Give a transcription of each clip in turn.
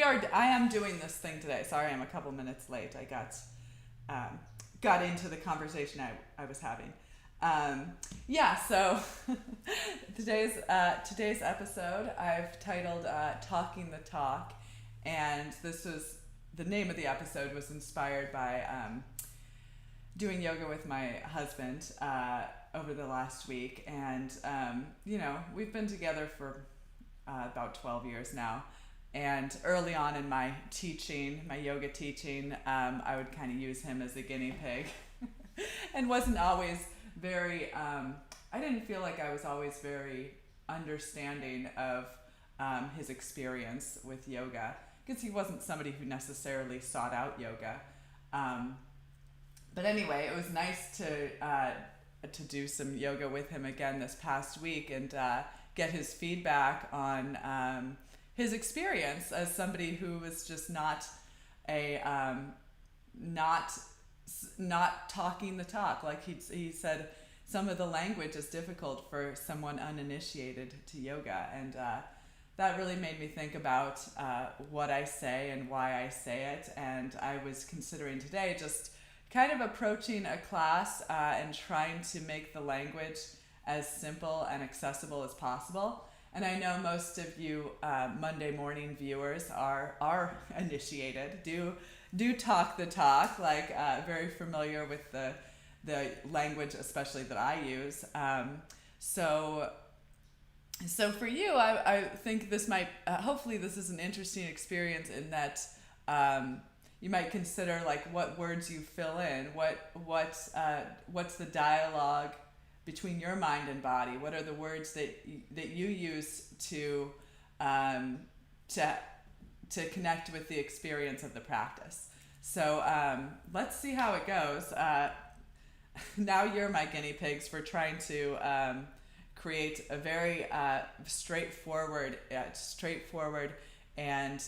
I am doing this thing today. Sorry, I'm a couple minutes late. I got into the conversation I was having. So today's episode I've titled "Talking the Talk," and the name of the episode was inspired by doing yoga with my husband over the last week, and we've been together for about 12 years now. And early on in my yoga teaching, I would kind of use him as a guinea pig and wasn't always very, I didn't feel like I was always very understanding of his experience with yoga, because he wasn't somebody who necessarily sought out yoga. But anyway, it was nice to do some yoga with him again this past week and get his feedback on his experience as somebody who was just not talking the talk. Like he said, some of the language is difficult for someone uninitiated to yoga, and that really made me think about what I say and why I say it. And I was considering today just kind of approaching a class and trying to make the language as simple and accessible as possible. And I know most of you Monday morning viewers are initiated, do talk the talk, like very familiar with the language, especially that I use. So for you, I think this might, hopefully this is an interesting experience in that you might consider like what words you fill in, what's the dialogue between your mind and body. What are the words that you use to connect with the experience of the practice? So let's see how it goes. Now you're my guinea pigs for trying to create a very straightforward and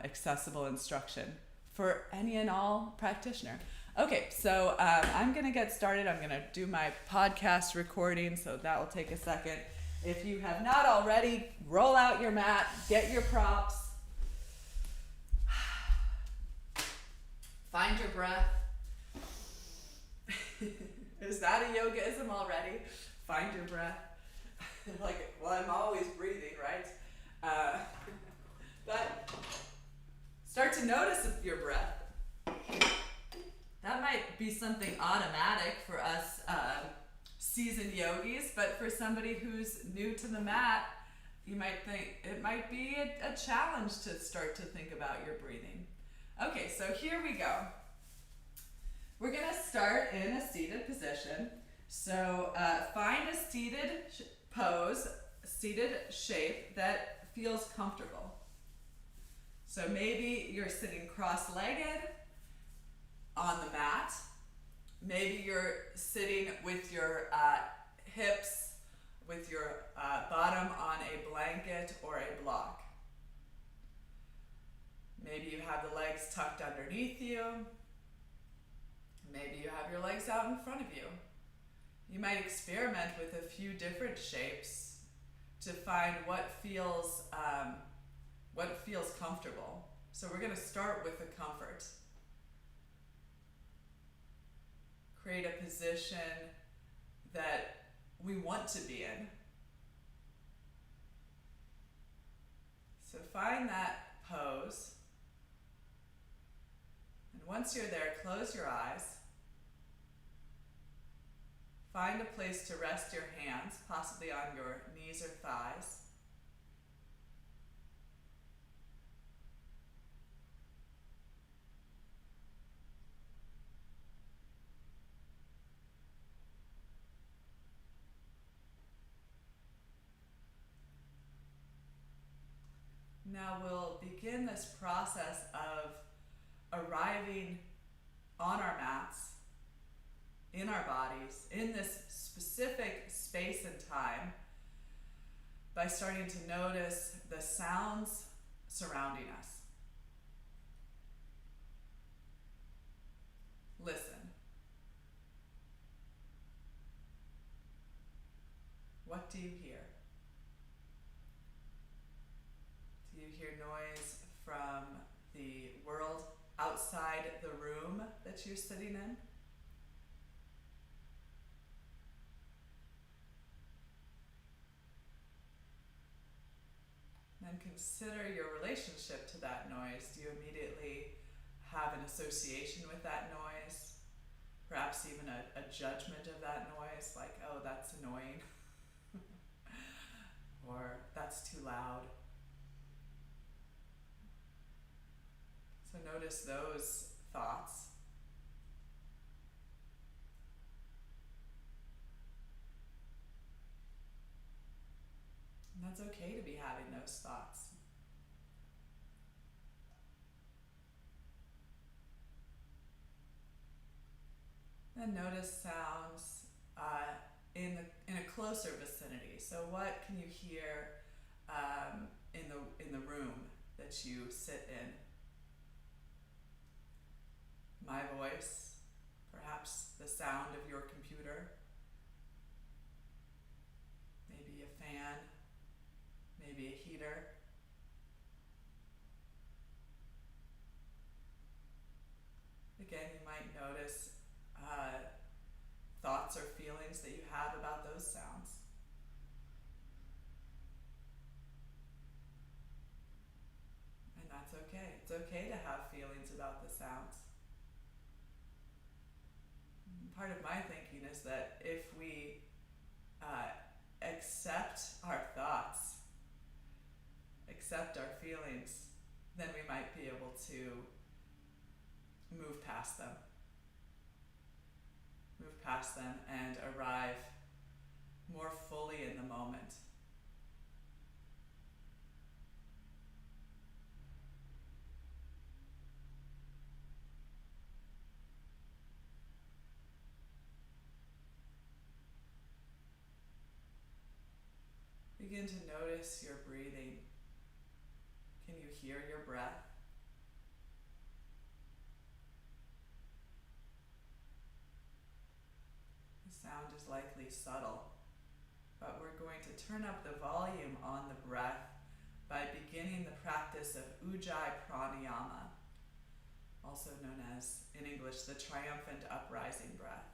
accessible instruction for any and all practitioner. Okay, so I'm going to get started. I'm going to do my podcast recording, so that will take a second. If you have not already, roll out your mat, get your props, find your breath. Is that a yogaism already? Find your breath. I'm always breathing, right? But start to notice your breath. That might be something automatic for us seasoned yogis, but for somebody who's new to the mat, you might think it might be a challenge to start to think about your breathing. Okay, so here we go. We're going to start in a seated position. So find a seated pose, seated shape that feels comfortable. So maybe you're sitting cross-legged on the mat. Maybe you're sitting with your hips, with your bottom on a blanket or a block. Maybe you have the legs tucked underneath you. Maybe you have your legs out in front of you. You might experiment with a few different shapes to find what feels comfortable. So we're going to start with the comfort. Create a position that we want to be in. So find that pose. And once you're there, close your eyes. Find a place to rest your hands, possibly on your knees or thighs. Now we'll begin this process of arriving on our mats, in our bodies, in this specific space and time, by starting to notice the sounds surrounding us. Listen. What do you hear? Do you hear noise from the world outside the room that you're sitting in. Then consider your relationship to that noise. Do you immediately have an association with that noise? Perhaps even a judgment of that noise, like, oh, that's annoying, or that's too loud. So notice those thoughts. And that's okay to be having those thoughts. Then notice sounds in a closer vicinity. So what can you hear in the room that you sit in? My voice, perhaps the sound of your computer, maybe a fan, maybe a heater. Again, you might notice thoughts or feelings that you have about those sounds. And that's okay. It's okay to have feelings about the sounds. Part of my thinking is that if we accept our thoughts, accept our feelings, then we might be able to move past them. Move past them and arrive more fully in the moment. Begin to notice your breathing. Can you hear your breath? The sound is likely subtle, but we're going to turn up the volume on the breath by beginning the practice of Ujjayi Pranayama, also known as, in English, the triumphant uprising breath.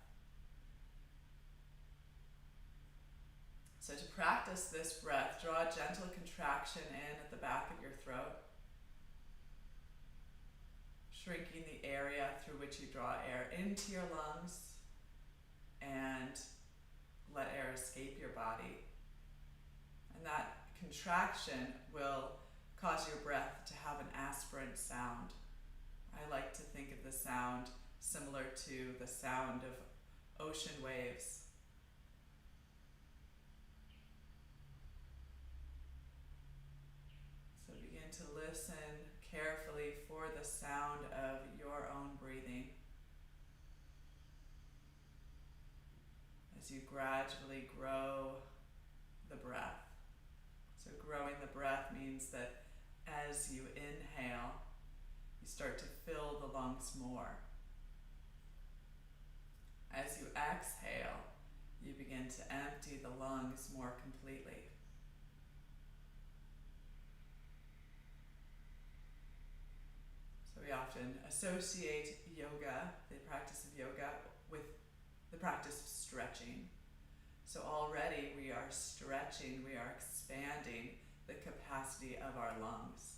So to practice this breath, draw a gentle contraction in at the back of your throat, shrinking the area through which you draw air into your lungs, and let air escape your body. And that contraction will cause your breath to have an aspirant sound. I like to think of the sound similar to the sound of ocean waves. So begin to listen carefully for the sound of your own breathing. As you gradually grow the breath. So growing the breath means that as you inhale, you start to fill the lungs more. As you exhale, you begin to empty the lungs more completely. So we often associate yoga, the practice of yoga, with the practice of stretching. So already we are stretching, we are expanding the capacity of our lungs.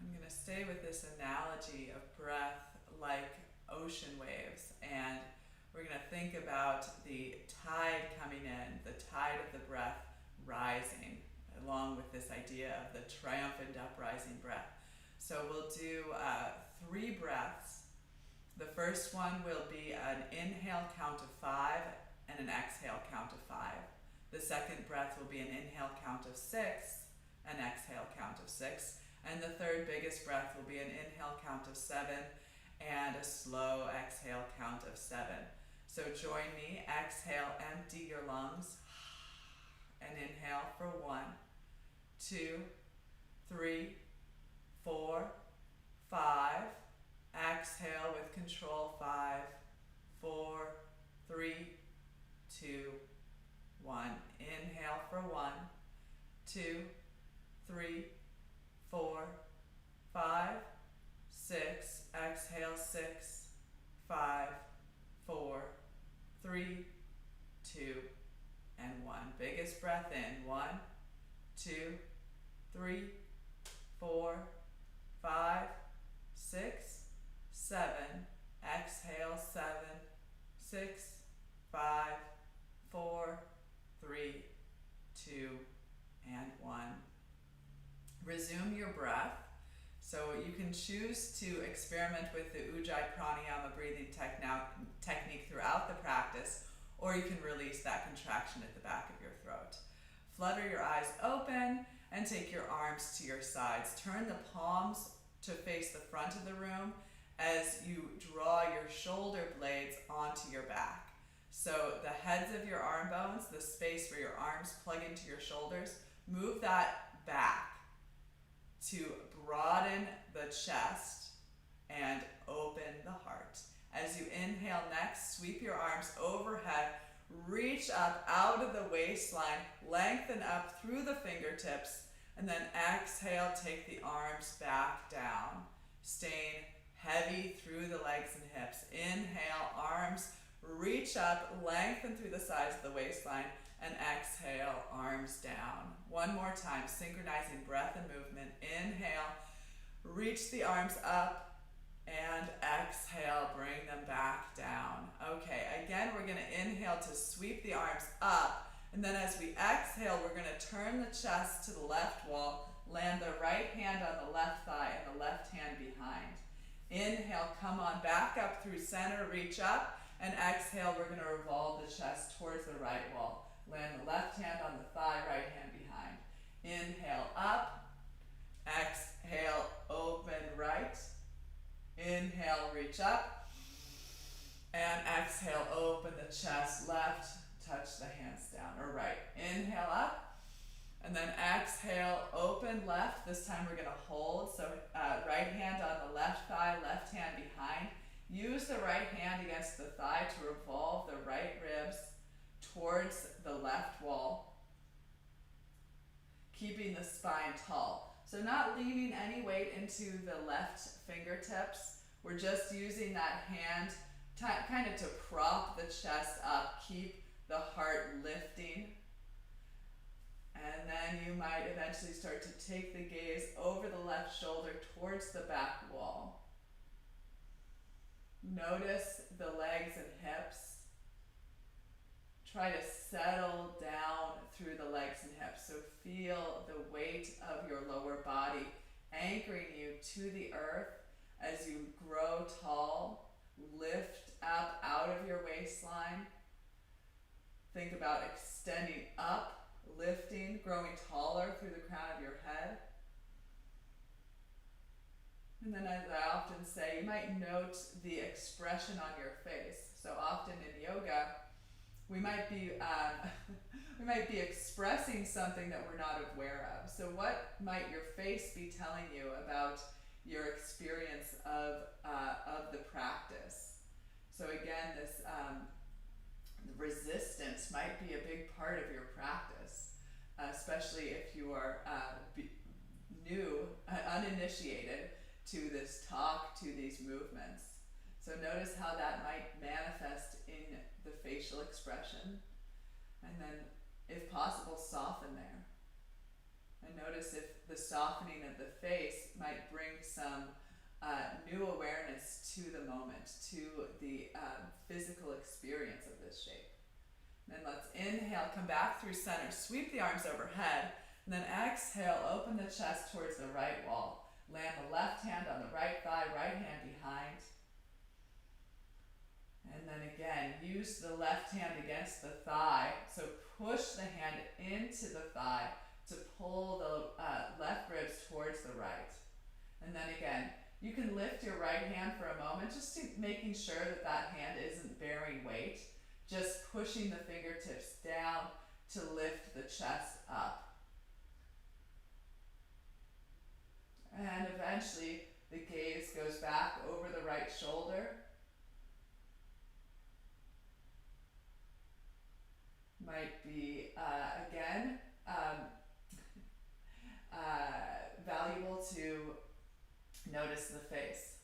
I'm going to stay with this analogy of breath like ocean waves, and we're going to think about the tide coming in, the tide of the breath rising along with this idea of the triumphant uprising breath. So we'll do 3 breaths. The first one will be an inhale count of 5 and an exhale count of 5. The second breath will be an inhale count of 6, an exhale count of 6. And the third biggest breath will be an inhale count of 7 and a slow exhale count of 7. So join me. Exhale, empty your lungs. And inhale for 1, 2, 3, 4, 5. Exhale with control. 5, 4, 3, 2, 1. Inhale for 1, 2, 3, 4, 5, 6. Exhale. 6, 5, 4, 3, 2, and 1. Biggest breath in. 1, 2, 3, 4, 5, 6, 7. Exhale. 7, 6, 5, 4, 3, 2, and 1. Resume your breath. So you can choose to experiment with the Ujjayi Pranayama breathing technique throughout the practice, or you can release that contraction at the back of your throat. Flutter your eyes open and take your arms to your sides. Turn the palms to face the front of the room as you draw your shoulder blades onto your back. So the heads of your arm bones, the space where your arms plug into your shoulders, move that back to broaden the chest and open the heart. As you inhale next, sweep your arms overhead, reach up out of the waistline, lengthen up through the fingertips, and then exhale, take the arms back down, staying heavy through the legs and hips. Inhale, arms reach up, lengthen through the sides of the waistline, and exhale, arms down. One more time, synchronizing breath and movement. Inhale, reach the arms up, and exhale, bring them back down. Okay, again, we're gonna inhale to sweep the arms up, and then as we exhale, we're gonna turn the chest to the left wall, land the right hand on the left thigh and the left hand behind. Inhale, come on back up through center, reach up, and exhale, we're gonna revolve the chest towards the right wall. Land the left hand on the thigh, right hand behind. Inhale up, exhale, open right. Inhale, reach up, and exhale, open the chest left, touch the hands down, or right. Inhale up, and then exhale, open left. This time we're gonna hold, so right hand on the left thigh, left hand behind. Use the right hand against the thigh to revolve the right ribs towards the left wall, keeping the spine tall. So not leaning any weight into the left fingertips. We're just using that hand kind of to prop the chest up, keep the heart lifting. And then you might eventually start to take the gaze over the left shoulder towards the back wall. Notice the legs and hips. Try to settle down through the legs and hips. So feel the weight of your lower body anchoring you to the earth as you grow tall. Lift up out of your waistline. Think about extending up, lifting, growing taller through the crown of your head. And then, as I often say, you might note the expression on your face. So often in yoga, we might be expressing something that we're not aware of. So what might your face be telling you about your experience of the practice? So again, this resistance might be a big part of your practice, especially if you are new, uninitiated to this talk, to these movements. So notice how that might manifest in the facial expression. And then, if possible, soften there. And notice if the softening of the face might bring some new awareness to the moment, to the physical experience of this shape. Then let's inhale, come back through center, sweep the arms overhead, And then exhale, open the chest towards the right wall. Land the left hand on the right thigh, right hand behind. And then again, use the left hand against the thigh. So push the hand into the thigh to pull the left ribs towards the right. And then again, you can lift your right hand for a moment, just making sure that that hand isn't bearing weight. Just pushing the fingertips down to lift the chest up. And eventually, the gaze goes back over the right shoulder. Might be, again, valuable to notice the face.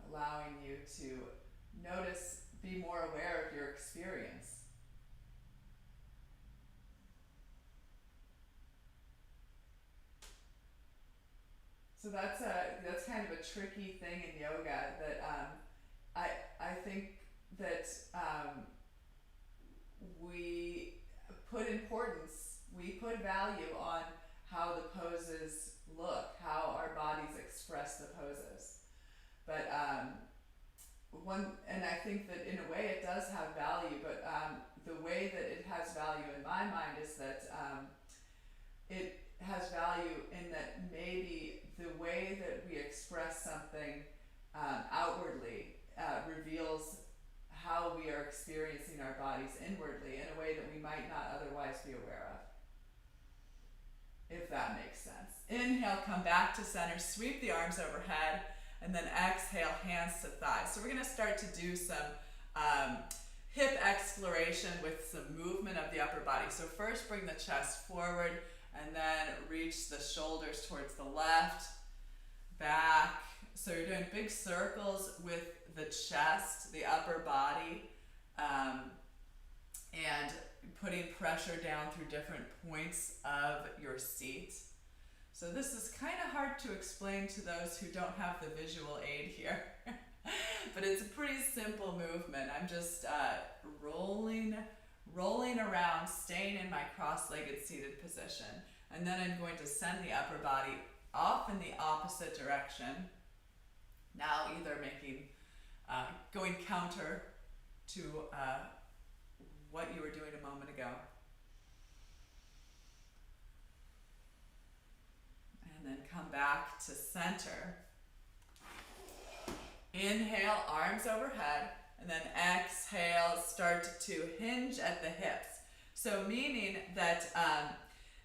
Allowing you to notice, be more aware of your experience. So that's kind of a tricky thing in yoga that I think that we put value on how the poses look, how our bodies express the poses. But and I think that in a way it does have value, but the way that it has value in my mind is that it has value in that maybe the way that we express something outwardly reveals how we are experiencing our bodies inwardly in a way that we might not otherwise be aware of. If that makes sense. Inhale, come back to center, sweep the arms overhead, and then exhale, hands to thighs. So we're going to start to do some hip exploration with some movement of the upper body. So first bring the chest forward, and then reach the shoulders towards the left, back. So you're doing big circles with the chest, the upper body, and putting pressure down through different points of your seat. So this is kind of hard to explain to those who don't have the visual aid here, but it's a pretty simple movement. I'm just rolling around, staying in my cross-legged seated position. And then I'm going to send the upper body off in the opposite direction. Now either going counter to what you were doing a moment ago. And then come back to center. Inhale, arms overhead, and then exhale, start to hinge at the hips. So meaning that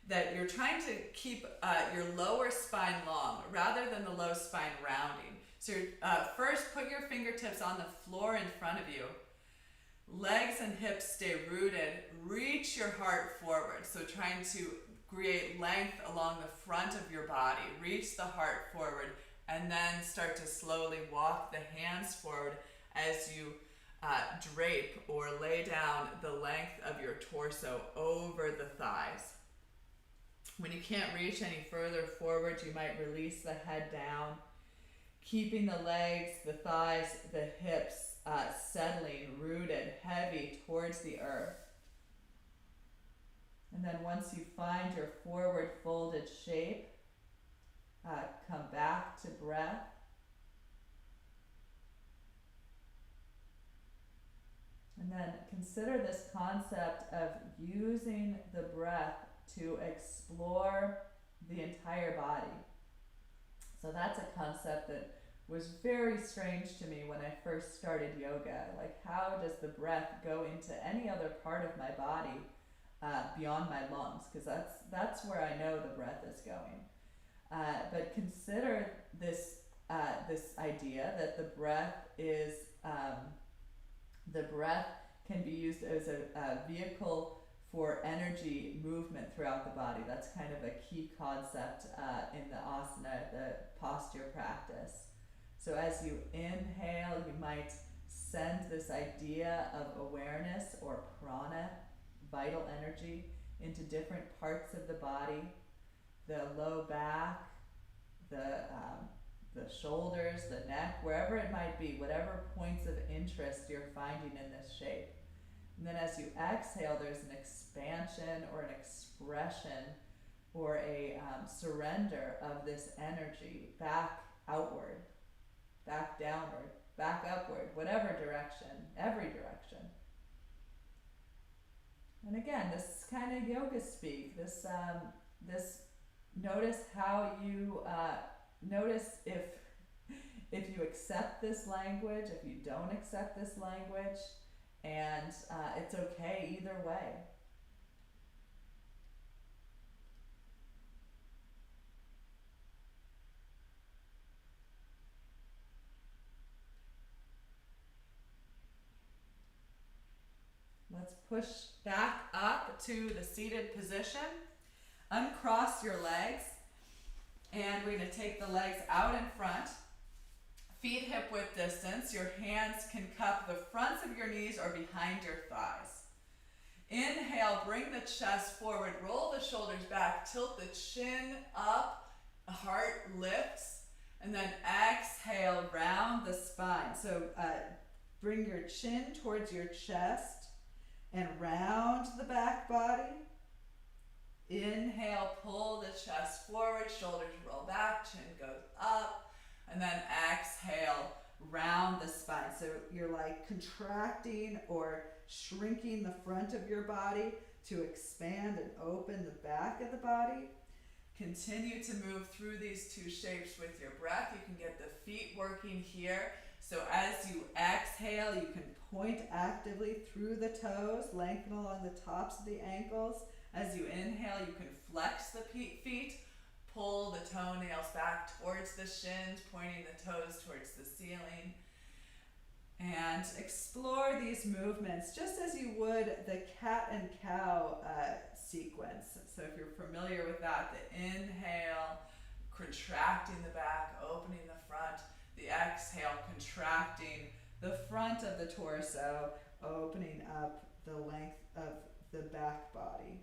that you're trying to keep your lower spine long rather than the low spine rounding. So first put your fingertips on the floor in front of you. Legs and hips stay rooted. Reach your heart forward. So trying to create length along the front of your body. Reach the heart forward, and then start to slowly walk the hands forward as you drape or lay down the length of your torso over the thighs. When you can't reach any further forward, you might release the head down, keeping the legs, the thighs, the hips settling, rooted, heavy towards the earth. And then once you find your forward folded shape, come back to breath. And then consider this concept of using the breath to explore the entire body. So that's a concept that was very strange to me when I first started yoga. Like, how does the breath go into any other part of my body beyond my lungs? Because that's where I know the breath is going. But consider this idea that the breath can be used as a vehicle for energy movement throughout the body. That's kind of a key concept in the asana, the posture practice. So as you inhale, you might send this idea of awareness or prana, vital energy, into different parts of the body, the low back, the shoulders, the neck, wherever it might be, whatever points of interest you're finding in this shape. And then as you exhale, there's an expansion or an expression or a surrender of this energy back outward, back downward, back upward, whatever direction, every direction. And again, this is kind of yoga speak. This notice how you notice if you accept this language, if you don't accept this language, and it's okay either way. Let's push back up to the seated position. Uncross your legs, and we're going to take the legs out in front. Feet hip width distance. Your hands can cup the fronts of your knees or behind your thighs. Inhale, bring the chest forward, roll the shoulders back, tilt the chin up, heart lifts, and then exhale, round the spine. So bring your chin towards your chest and round the back body. Inhale, pull the chest forward, shoulders roll back, chin goes up, and then exhale, round the spine. So you're like contracting or shrinking the front of your body to expand and open the back of the body. Continue to move through these two shapes with your breath. You can get the feet working here. So as you exhale, you can point actively through the toes, lengthen along the tops of the ankles. As you inhale, you can flex the feet, pull the toenails back towards the shins, pointing the toes towards the ceiling. And explore these movements just as you would the cat and cow sequence. So if you're familiar with that, the inhale, contracting the back, opening the front. The exhale, contracting the front of the torso, opening up the length of the back body.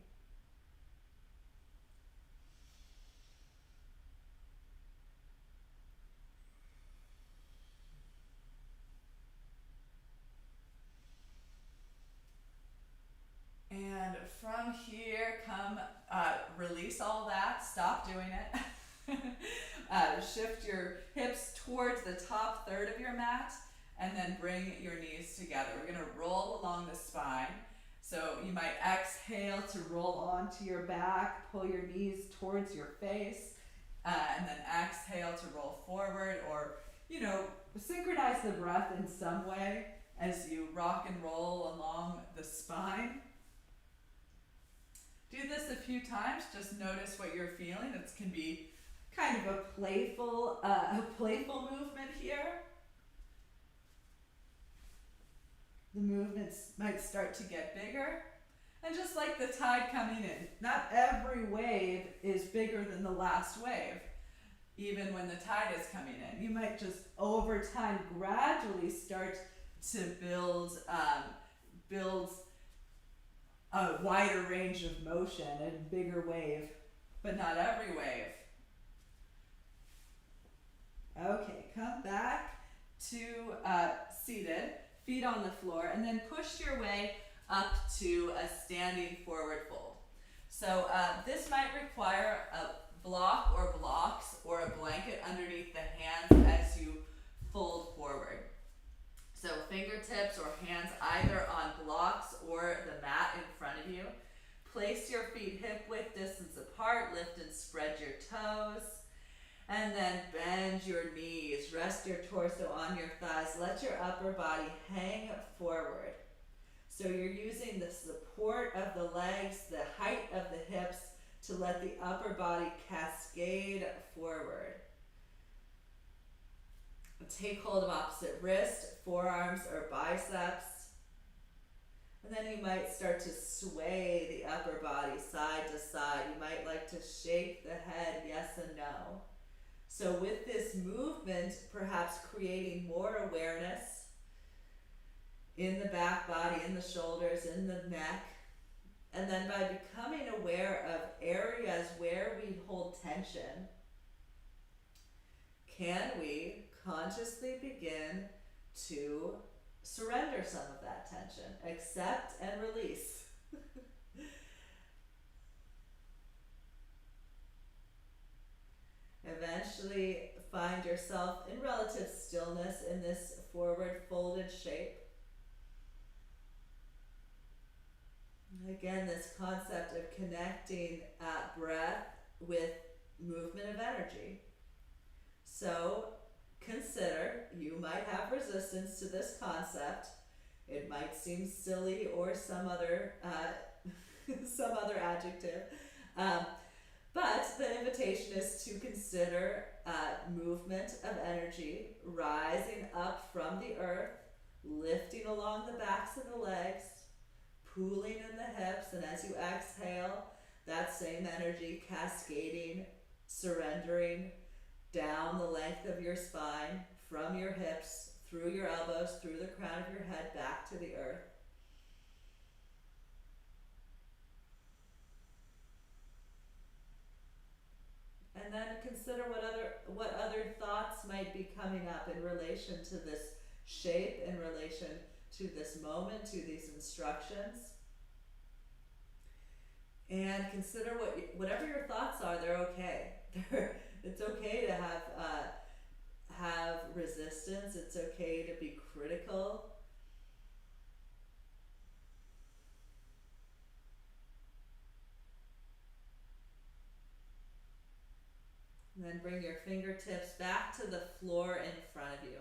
And from here, release all that, stop doing it. Shift your hips towards the top third of your mat, and then bring your knees together. We're going to roll along the spine. So you might exhale to roll onto your back, pull your knees towards your face, and then exhale to roll forward, or, synchronize the breath in some way as you rock and roll along the spine. Do this a few times, just notice what you're feeling. It can be kind of a playful movement here. The movements might start to get bigger. And just like the tide coming in, not every wave is bigger than the last wave, even when the tide is coming in. You might just over time gradually start to build a wider range of motion and bigger wave, but not every wave. Okay, come back to seated, feet on the floor, and then push your way up to a standing forward fold. So this might require a block or blocks or a blanket underneath the hands as you fold forward. So fingertips or hands either on blocks or the mat in front of you. Place your feet hip width distance apart, lift and spread your toes. And then bend your knees, rest your torso on your thighs, let your upper body hang forward. So you're using the support of the legs, the height of the hips to let the upper body cascade forward. Take hold of opposite wrist, forearms or biceps. And then you might start to sway the upper body side to side. You might like to shake the head yes and no. So with this movement, perhaps creating more awareness in the back body, in the shoulders, in the neck. And then by becoming aware of areas where we hold tension, can we consciously begin to surrender some of that tension. Accept and release. Eventually find yourself in relative stillness in this forward folded shape. Again, this concept of connecting breath with movement of energy. So consider, you might have resistance to this concept. It might seem silly or some other some other adjective. But the invitation is to consider movement of energy rising up from the earth, lifting along the backs of the legs, pooling in the hips, and as you exhale, that same energy cascading, surrendering down the length of your spine, from your hips, through your elbows, through the crown of your head, back to the earth. And then consider what other thoughts might be coming up in relation to this shape, in relation to this moment, to these instructions. And consider whatever your thoughts are, they're okay. It's okay to have resistance. It's okay to be critical. And then bring your fingertips back to the floor in front of you.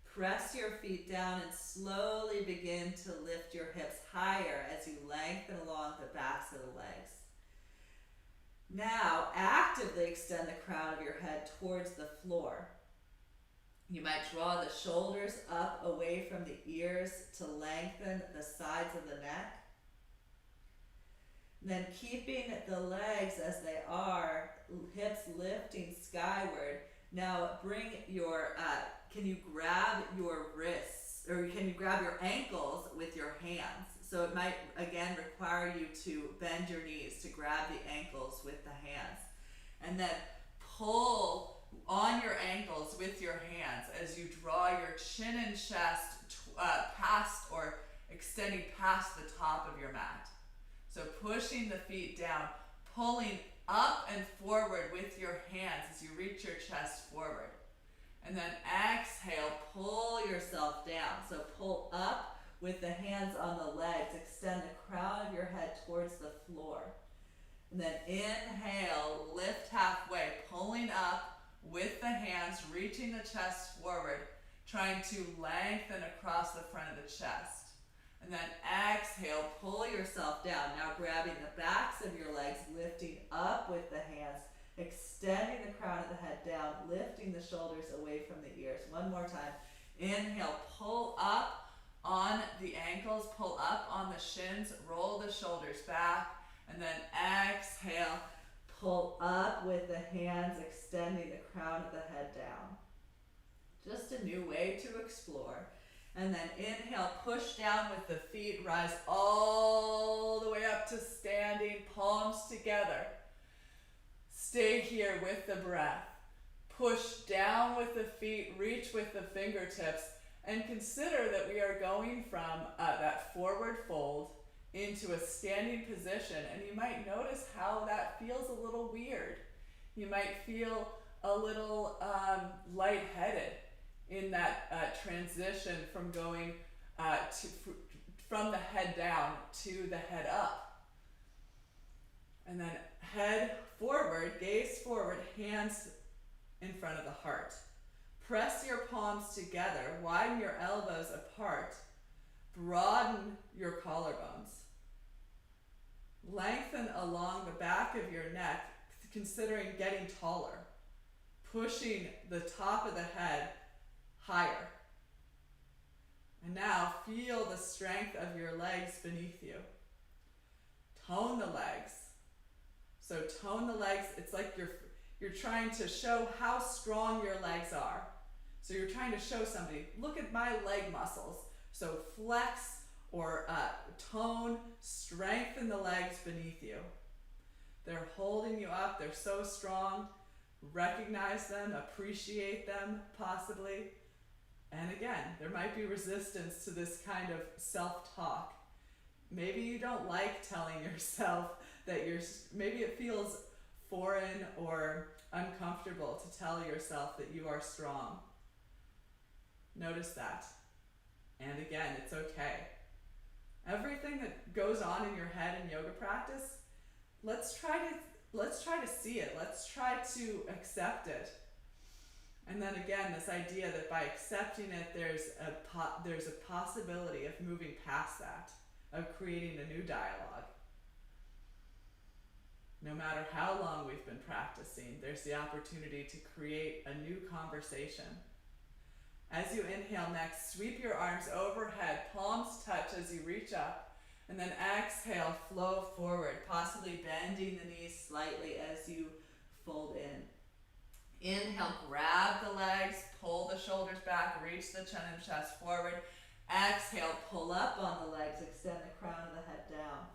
Press your feet down and slowly begin to lift your hips higher as you lengthen along the backs of the legs. Now, actively extend the crown of your head towards the floor. You might draw the shoulders up away from the ears to lengthen the sides of the neck. Then keeping the legs as they are, hips lifting skyward. Now bring your, can you grab your wrists, or can you grab your ankles with your hands? So it might, again, require you to bend your knees to grab the ankles with the hands. And then pull on your ankles with your hands as you draw your chin and chest past or extending past the top of your mat. So pushing the feet down, pulling up and forward with your hands as you reach your chest forward. And then exhale, pull yourself down. So pull up with the hands on the legs, extend the crown of your head towards the floor. And then inhale, lift halfway, pulling up with the hands, reaching the chest forward, trying to lengthen across the front of the chest. And then exhale, pull yourself down. Now grabbing the backs of your legs, lifting up with the hands, extending the crown of the head down, lifting the shoulders away from the ears. One more time. Inhale, pull up on the ankles, pull up on the shins, roll the shoulders back, and then exhale, pull up with the hands, extending the crown of the head down. Just a new way to explore. And then inhale, push down with the feet, rise all the way up to standing, palms together. Stay here with the breath. Push down with the feet, reach with the fingertips, and consider that we are going from that forward fold into a standing position. And you might notice how that feels a little weird. You might feel a little lightheaded in that transition from going from the head down to the head up. And then head forward, gaze forward, hands in front of the heart. Press your palms together, widen your elbows apart, broaden your collarbones. Lengthen along the back of your neck, considering getting taller, pushing the top of the head higher. And now feel the strength of your legs beneath you. Tone the legs. So tone the legs, it's like you're trying to show how strong your legs are. So you're trying to show somebody, look at my leg muscles. So flex or tone, strengthen the legs beneath you. They're holding you up, they're so strong. Recognize them, appreciate them possibly. And again, there might be resistance to this kind of self-talk. Maybe you don't like telling yourself that maybe it feels foreign or uncomfortable to tell yourself that you are strong. Notice that. And again, it's okay. Everything that goes on in your head in yoga practice, let's try to see it. Let's try to accept it. And then again, this idea that by accepting it, there's a possibility of moving past that, of creating a new dialogue. No matter how long we've been practicing, there's the opportunity to create a new conversation. As you inhale next, sweep your arms overhead, palms touch as you reach up, and then exhale, flow forward, possibly bending the knees slightly as you fold in. Inhale, grab the legs, pull the shoulders back, reach the chin and chest forward. Exhale, pull up on the legs, extend the crown of the head down.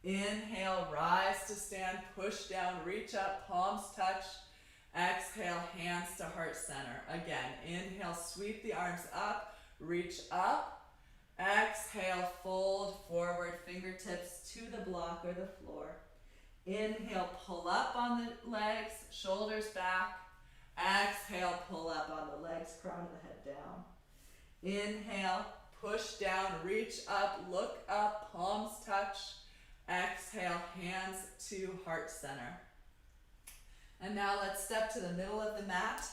Inhale, rise to stand, push down, reach up, palms touch. Exhale, hands to heart center. Again, inhale, sweep the arms up, reach up. Exhale, fold forward, fingertips to the block or the floor. Inhale, pull up on the legs, shoulders back. Exhale, pull up on the legs, crown of the head down. Inhale, push down, reach up, look up, palms touch. Exhale, hands to heart center. And now let's step to the middle of the mat.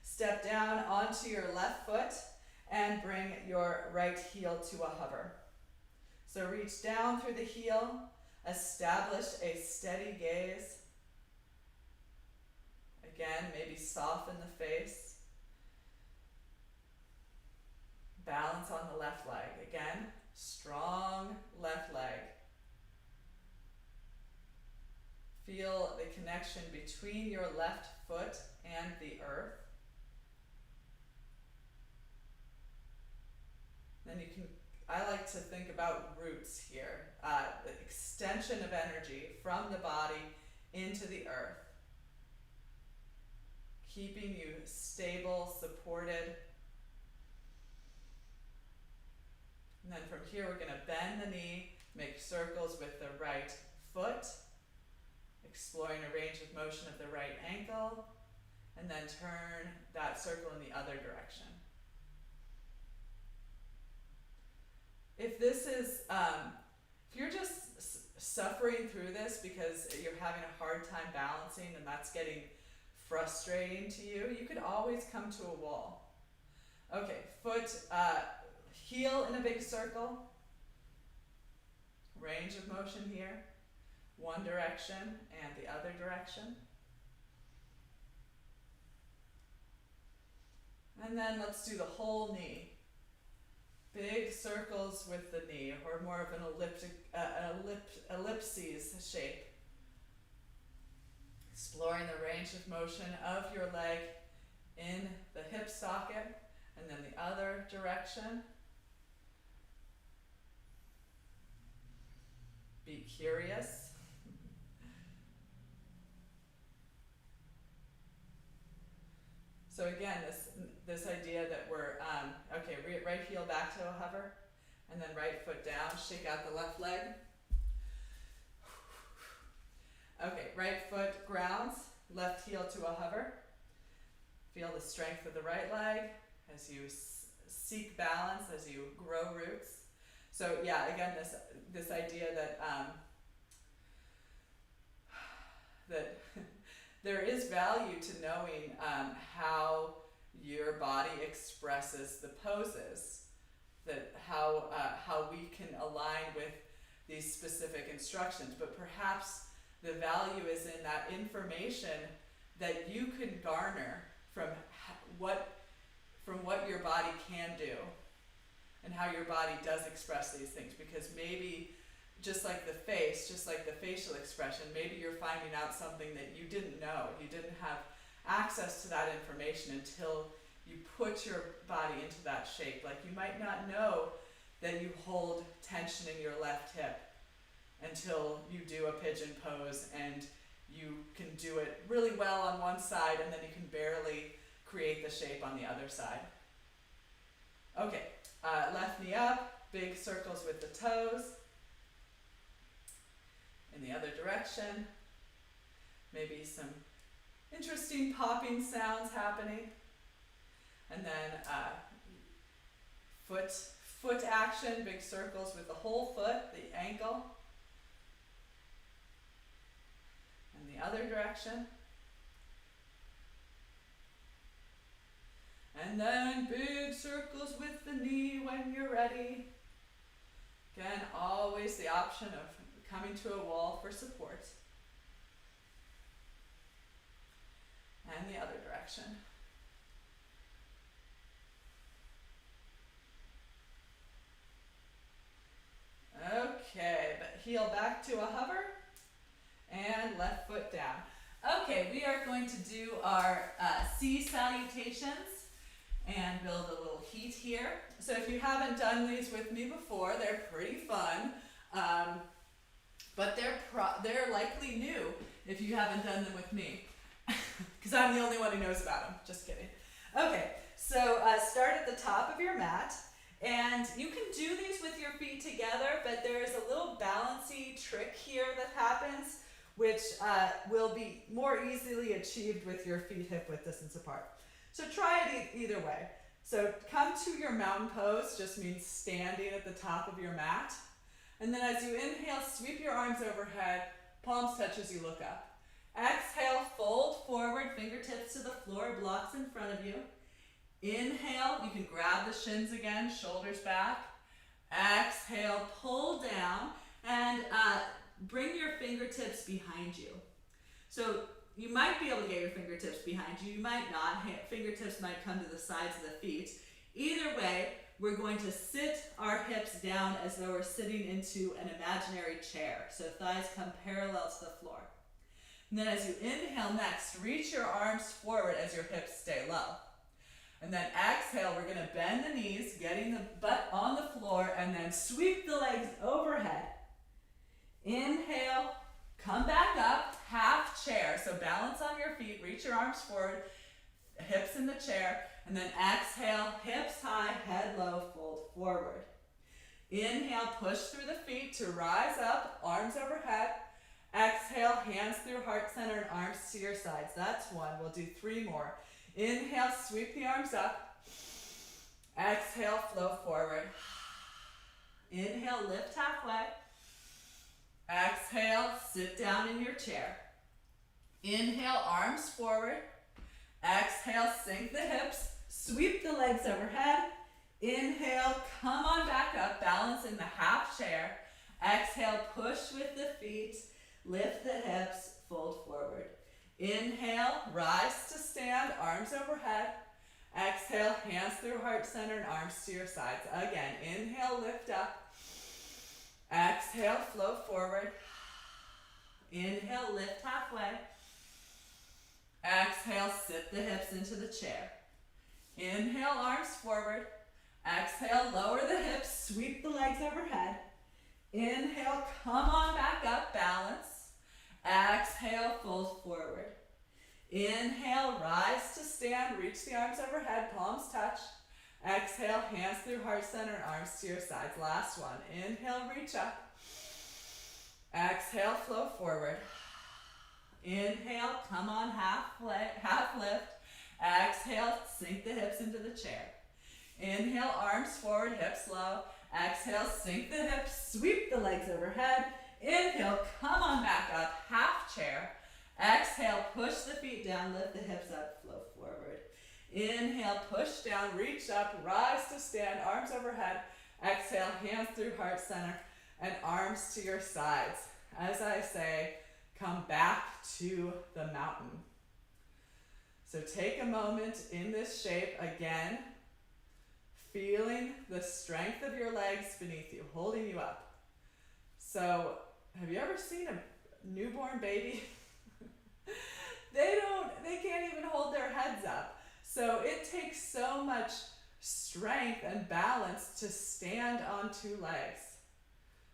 Step down onto your left foot and bring your right heel to a hover. So reach down through the heel, establish a steady gaze. Again, maybe soften the face. Balance on the left leg. Again, strong left leg. Feel the connection between your left foot and the earth. Then I like to think about roots here, the extension of energy from the body into the earth, keeping you stable, supported. And then from here, we're going to bend the knee, make circles with the right foot, exploring a range of motion of the right ankle, and then turn that circle in the other direction. If this is, if you're just suffering through this because you're having a hard time balancing and that's getting frustrating to you, you could always come to a wall. Okay, foot, heel in a big circle, range of motion here, one direction and the other direction. And then let's do the whole knee. Big circles with the knee, or more of an ellipses shape. Exploring the range of motion of your leg in the hip socket and then the other direction. Be curious. So again, this idea that we're, right heel back to a hover, and then right foot down, shake out the left leg. Okay, right foot grounds, left heel to a hover. Feel the strength of the right leg as you seek balance, as you grow roots. So yeah, again, this idea that that there is value to knowing how your body expresses the poses, that how we can align with these specific instructions, but perhaps the value is in that information that you can garner from what your body can do and how your body does express these things, because maybe just like the face, just like the facial expression, maybe you're finding out something that you didn't know. You didn't have access to that information until you put your body into that shape. Like you might not know that you hold tension in your left hip until you do a pigeon pose and you can do it really well on one side and then you can barely create the shape on the other side. Okay, left knee up, big circles with the toes. In the other direction. Maybe some interesting popping sounds happening. And then foot action, big circles with the whole foot, the ankle. And the other direction. And then big circles with the knee when you're ready. Again, always the option of coming to a wall for support. And the other direction. Okay, but heel back to a hover and left foot down. Okay, we are going to do our C salutations and build a little heat here. So if you haven't done these with me before, they're pretty fun, but they're likely new if you haven't done them with me, because I'm the only one who knows about them. Just kidding. Okay, so start at the top of your mat, and you can do these with your feet together, but there's a little balancy trick here that happens, which will be more easily achieved with your feet hip width distance apart. So try it either way. So come to your mountain pose, just means standing at the top of your mat. And then as you inhale, sweep your arms overhead, palms touch as you look up. Exhale, fold forward, fingertips to the floor, blocks in front of you. Inhale, you can grab the shins again, shoulders back. Exhale, pull down, and bring your fingertips behind you. So you might be able to get your fingertips behind you, you might not. Fingertips might come to the sides of the feet. Either way, we're going to sit our hips down as though we're sitting into an imaginary chair. So thighs come parallel to the floor. And then as you inhale next, reach your arms forward as your hips stay low. And then exhale, we're going to bend the knees, getting the butt on the floor, and then sweep the legs overhead. Inhale, come back up, half chair. So balance on your feet, reach your arms forward, hips in the chair, and then exhale, hips high, head low, fold forward. Inhale, push through the feet to rise up, arms overhead. Exhale, hands through heart center and arms to your sides. That's one. We'll do 3 more. Inhale, sweep the arms up. Exhale, flow forward. Inhale, lift halfway. Exhale, sit down in your chair. Inhale, arms forward. Exhale, sink the hips. Sweep the legs overhead. Inhale, come on back up. Balance in the half chair. Exhale, push with the feet. Lift the hips, fold forward. Inhale, rise to stand, arms overhead. Exhale, hands through heart center and arms to your sides. Again, inhale, lift up. Exhale, flow forward. Inhale, lift halfway. Exhale, sit the hips into the chair. Inhale, arms forward. Exhale, lower the hips, sweep the legs overhead. Inhale, come on back up, balance. Exhale, fold forward. Inhale, rise to stand, reach the arms overhead, palms touch. Exhale, hands through heart center and arms to your sides. Last one. Inhale, reach up. Exhale, flow forward. Inhale, come on, half lift. Exhale, sink the hips into the chair. Inhale, arms forward, hips low. Exhale, sink the hips, sweep the legs overhead. Inhale, come on back up, half chair. Exhale, push the feet down, lift the hips up, flow forward. Inhale, push down, reach up, rise to stand, arms overhead. Exhale, hands through heart center and arms to your sides. As I say, come back to the mountain. So take a moment in this shape again, feeling the strength of your legs beneath you, holding you up. So, have you ever seen a newborn baby? They can't even hold their heads up. So it takes so much strength and balance to stand on 2 legs.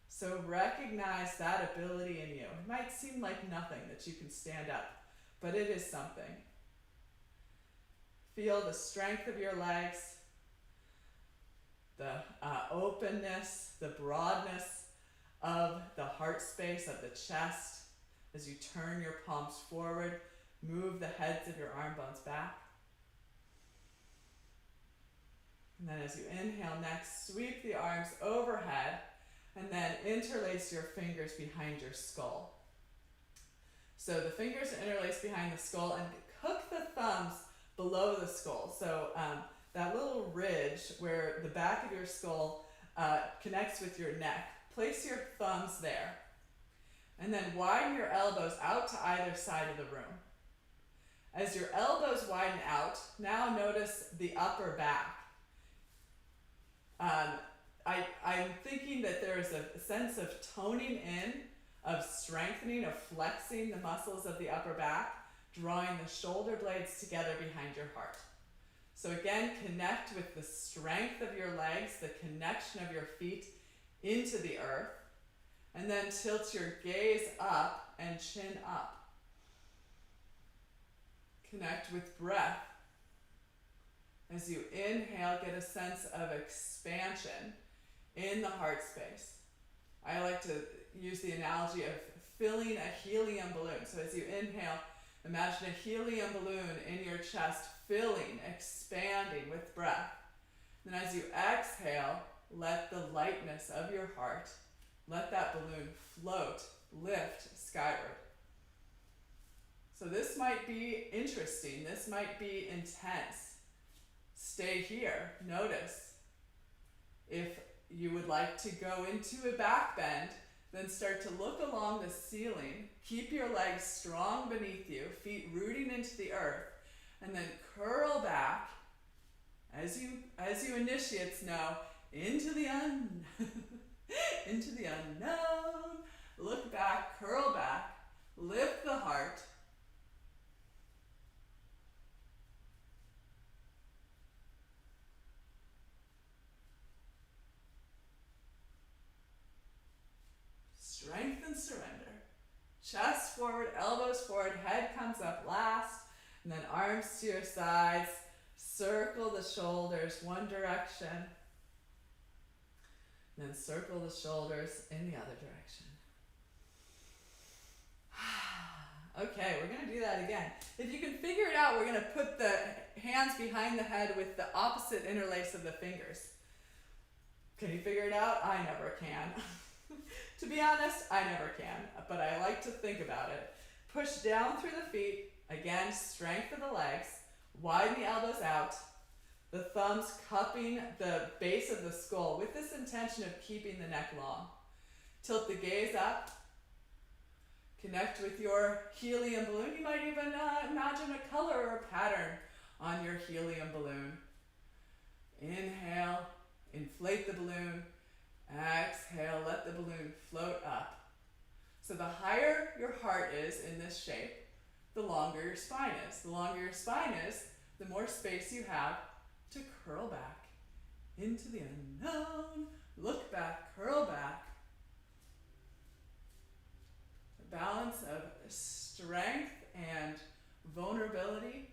So recognize that ability in you. It might seem like nothing that you can stand up, but it is something. Feel the strength of your legs. the openness, the broadness of the heart space, of the chest, as you turn your palms forward, move the heads of your arm bones back. And then as you inhale next, sweep the arms overhead, and then interlace your fingers behind your skull. So the fingers are interlaced behind the skull, and hook the thumbs below the skull. So that little ridge where the back of your skull connects with your neck, place your thumbs there. And then widen your elbows out to either side of the room. As your elbows widen out, now notice the upper back. I'm thinking that there is a sense of toning in, of strengthening, of flexing the muscles of the upper back, drawing the shoulder blades together behind your heart. So again, connect with the strength of your legs, the connection of your feet into the earth, and then tilt your gaze up and chin up. Connect with breath. As you inhale, get a sense of expansion in the heart space. I like to use the analogy of filling a helium balloon. So as you inhale, imagine a helium balloon in your chest, filling, expanding with breath. Then as you exhale, let the lightness of your heart, let that balloon float, lift skyward. So this might be interesting. This might be intense. Stay here. Notice. If you would like to go into a back bend, then start to look along the ceiling. Keep your legs strong beneath you, feet rooting into the earth, and then curl back, as you initiates know, into the into the unknown. Look back, curl back, lift the heart. Strength and surrender. Chest forward, elbows forward, head comes up last, and then arms to your sides. Circle the shoulders one direction, and then circle the shoulders in the other direction. Okay, we're going to do that again. If you can figure it out, we're going to put the hands behind the head with the opposite interlace of the fingers. Can you figure it out? I never can. To be honest, I never can, but I like to think about it. Push down through the feet. Again, strength of the legs. Widen the elbows out. The thumbs cupping the base of the skull with this intention of keeping the neck long. Tilt the gaze up. Connect with your helium balloon. You might even imagine a color or a pattern on your helium balloon. Inhale, inflate the balloon. Exhale, let the balloon float up. So the higher your heart is in this shape, the longer your spine is. The longer your spine is, the more space you have to curl back into the unknown. Look back, curl back. A balance of strength and vulnerability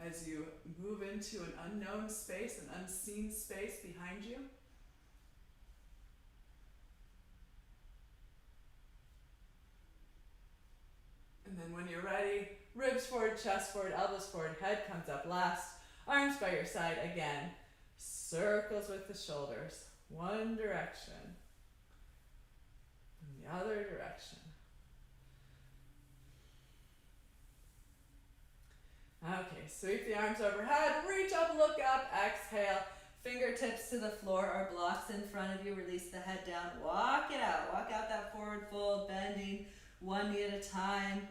as you move into an unknown space, an unseen space behind you. And then when you're ready, ribs forward, chest forward, elbows forward, head comes up last, arms by your side again, circles with the shoulders, one direction, and the other direction. Okay, sweep the arms overhead, reach up, look up, exhale, fingertips to the floor or blocks in front of you, release the head down, walk it out, walk out that forward fold, bending one knee at a time.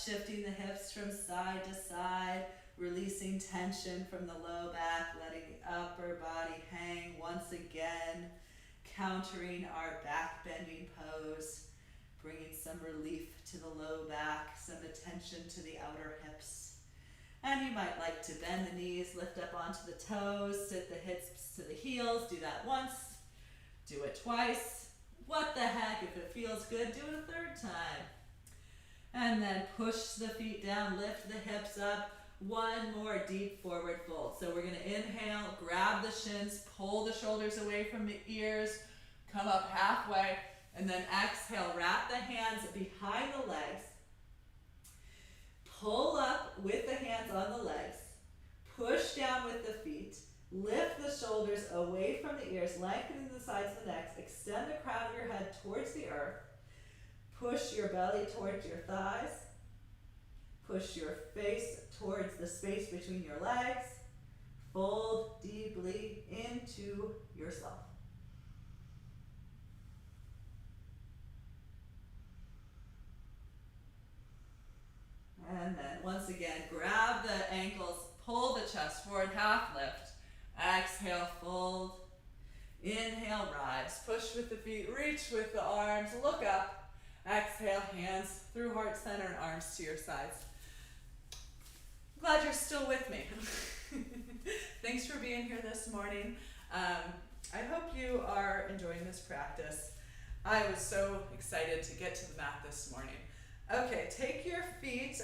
Shifting the hips from side to side, releasing tension from the low back, letting the upper body hang once again, countering our back bending pose, bringing some relief to the low back, some attention to the outer hips. And you might like to bend the knees, lift up onto the toes, sit the hips to the heels. Do that once, do it twice. What the heck, if it feels good, do it a third time. And then push the feet down, lift the hips up, one more deep forward fold. So we're going to inhale, grab the shins, pull the shoulders away from the ears, come up halfway, and then exhale, wrap the hands behind the legs, pull up with the hands on the legs, push down with the feet, lift the shoulders away from the ears, lengthening the sides of the neck, extend the crown of your head towards the earth, push your belly towards your thighs, push your face towards the space between your legs, fold deeply into yourself. And then once again, grab the ankles, pull the chest forward, half lift. Exhale, fold. Inhale, rise. Push with the feet, reach with the arms, look up. Exhale, hands through heart center and arms to your sides. Glad you're still with me. Thanks for being here this morning. I hope you are enjoying this practice. I was so excited to get to the mat this morning. Okay, take your feet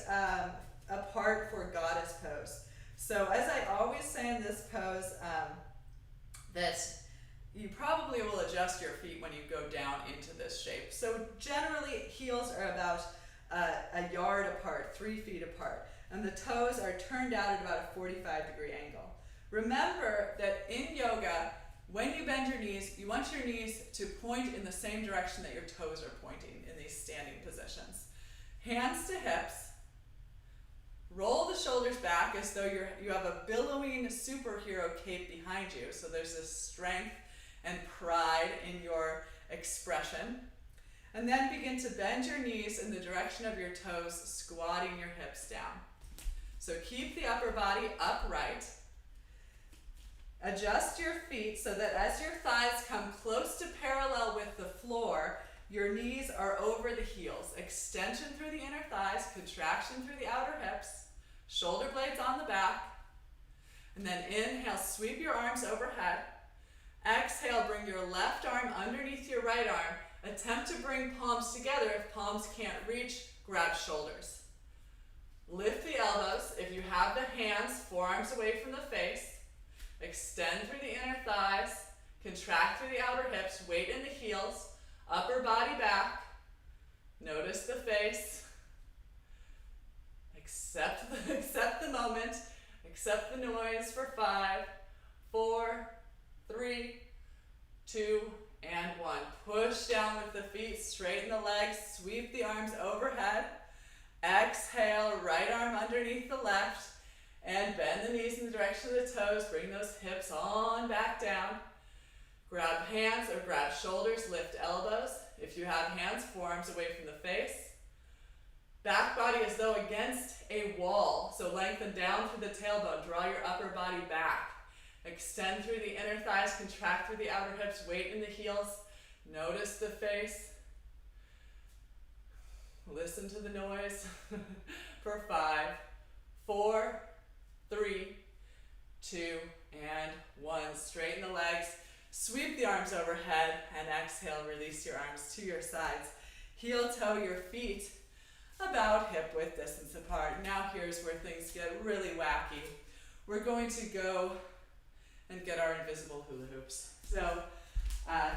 apart for goddess pose. So as I always say in this pose, that you probably will adjust your feet when you go down into this shape. So generally heels are about a yard apart, 3 feet apart, and the toes are turned out at about a 45-degree angle. Remember that in yoga, when you bend your knees, you want your knees to point in the same direction that your toes are pointing in these standing positions. Hands to hips, roll the shoulders back as though you have a billowing superhero cape behind you, so there's this strength and pride in your expression. And then begin to bend your knees in the direction of your toes, squatting your hips down. So keep the upper body upright. Adjust your feet so that as your thighs come close to parallel with the floor, your knees are over the heels. Extension through the inner thighs, contraction through the outer hips, shoulder blades on the back. And then inhale, sweep your arms overhead. Exhale, bring your left arm underneath your right arm. Attempt to bring palms together. If palms can't reach, grab shoulders. Lift the elbows. If you have the hands, forearms away from the face. Extend through the inner thighs. Contract through the outer hips. Weight in the heels. Upper body back. Notice the face. Accept the moment. Accept the noise for 5, 4, 3, 2, and 1. Push down with the feet, straighten the legs, sweep the arms overhead. Exhale, right arm underneath the left, and bend the knees in the direction of the toes. Bring those hips on back down. Grab hands or grab shoulders, lift elbows. If you have hands, forearms away from the face. Back body as though against a wall. So lengthen down through the tailbone. Draw your upper body back. Extend through the inner thighs, contract through the outer hips, weight in the heels. Notice the face. Listen to the noise for 5, 4, 3, 2, and 1. Straighten the legs. Sweep the arms overhead and exhale, release your arms to your sides. Heel toe your feet about hip width distance apart. Now here's where things get really wacky. We're going to go and get our invisible hula hoops. So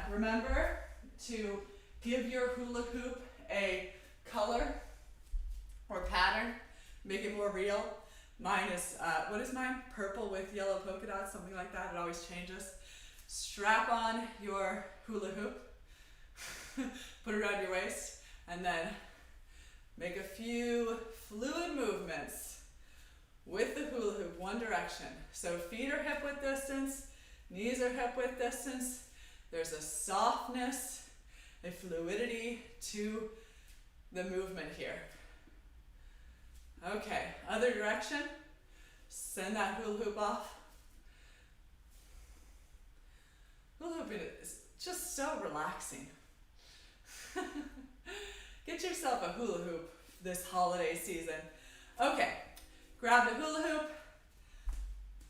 remember to give your hula hoop a color or pattern, make it more real. Mine is, what is mine? Purple with yellow polka dots, something like that. It always changes. Strap on your hula hoop, put it around your waist, and then make a few fluid movements with the hula hoop, one direction. So feet are hip width distance, knees are hip width distance. There's a softness, a fluidity to the movement here. Okay, other direction. Send that hula hoop off. Hula hooping is just so relaxing. Get yourself a hula hoop this holiday season. Okay, grab the hula hoop,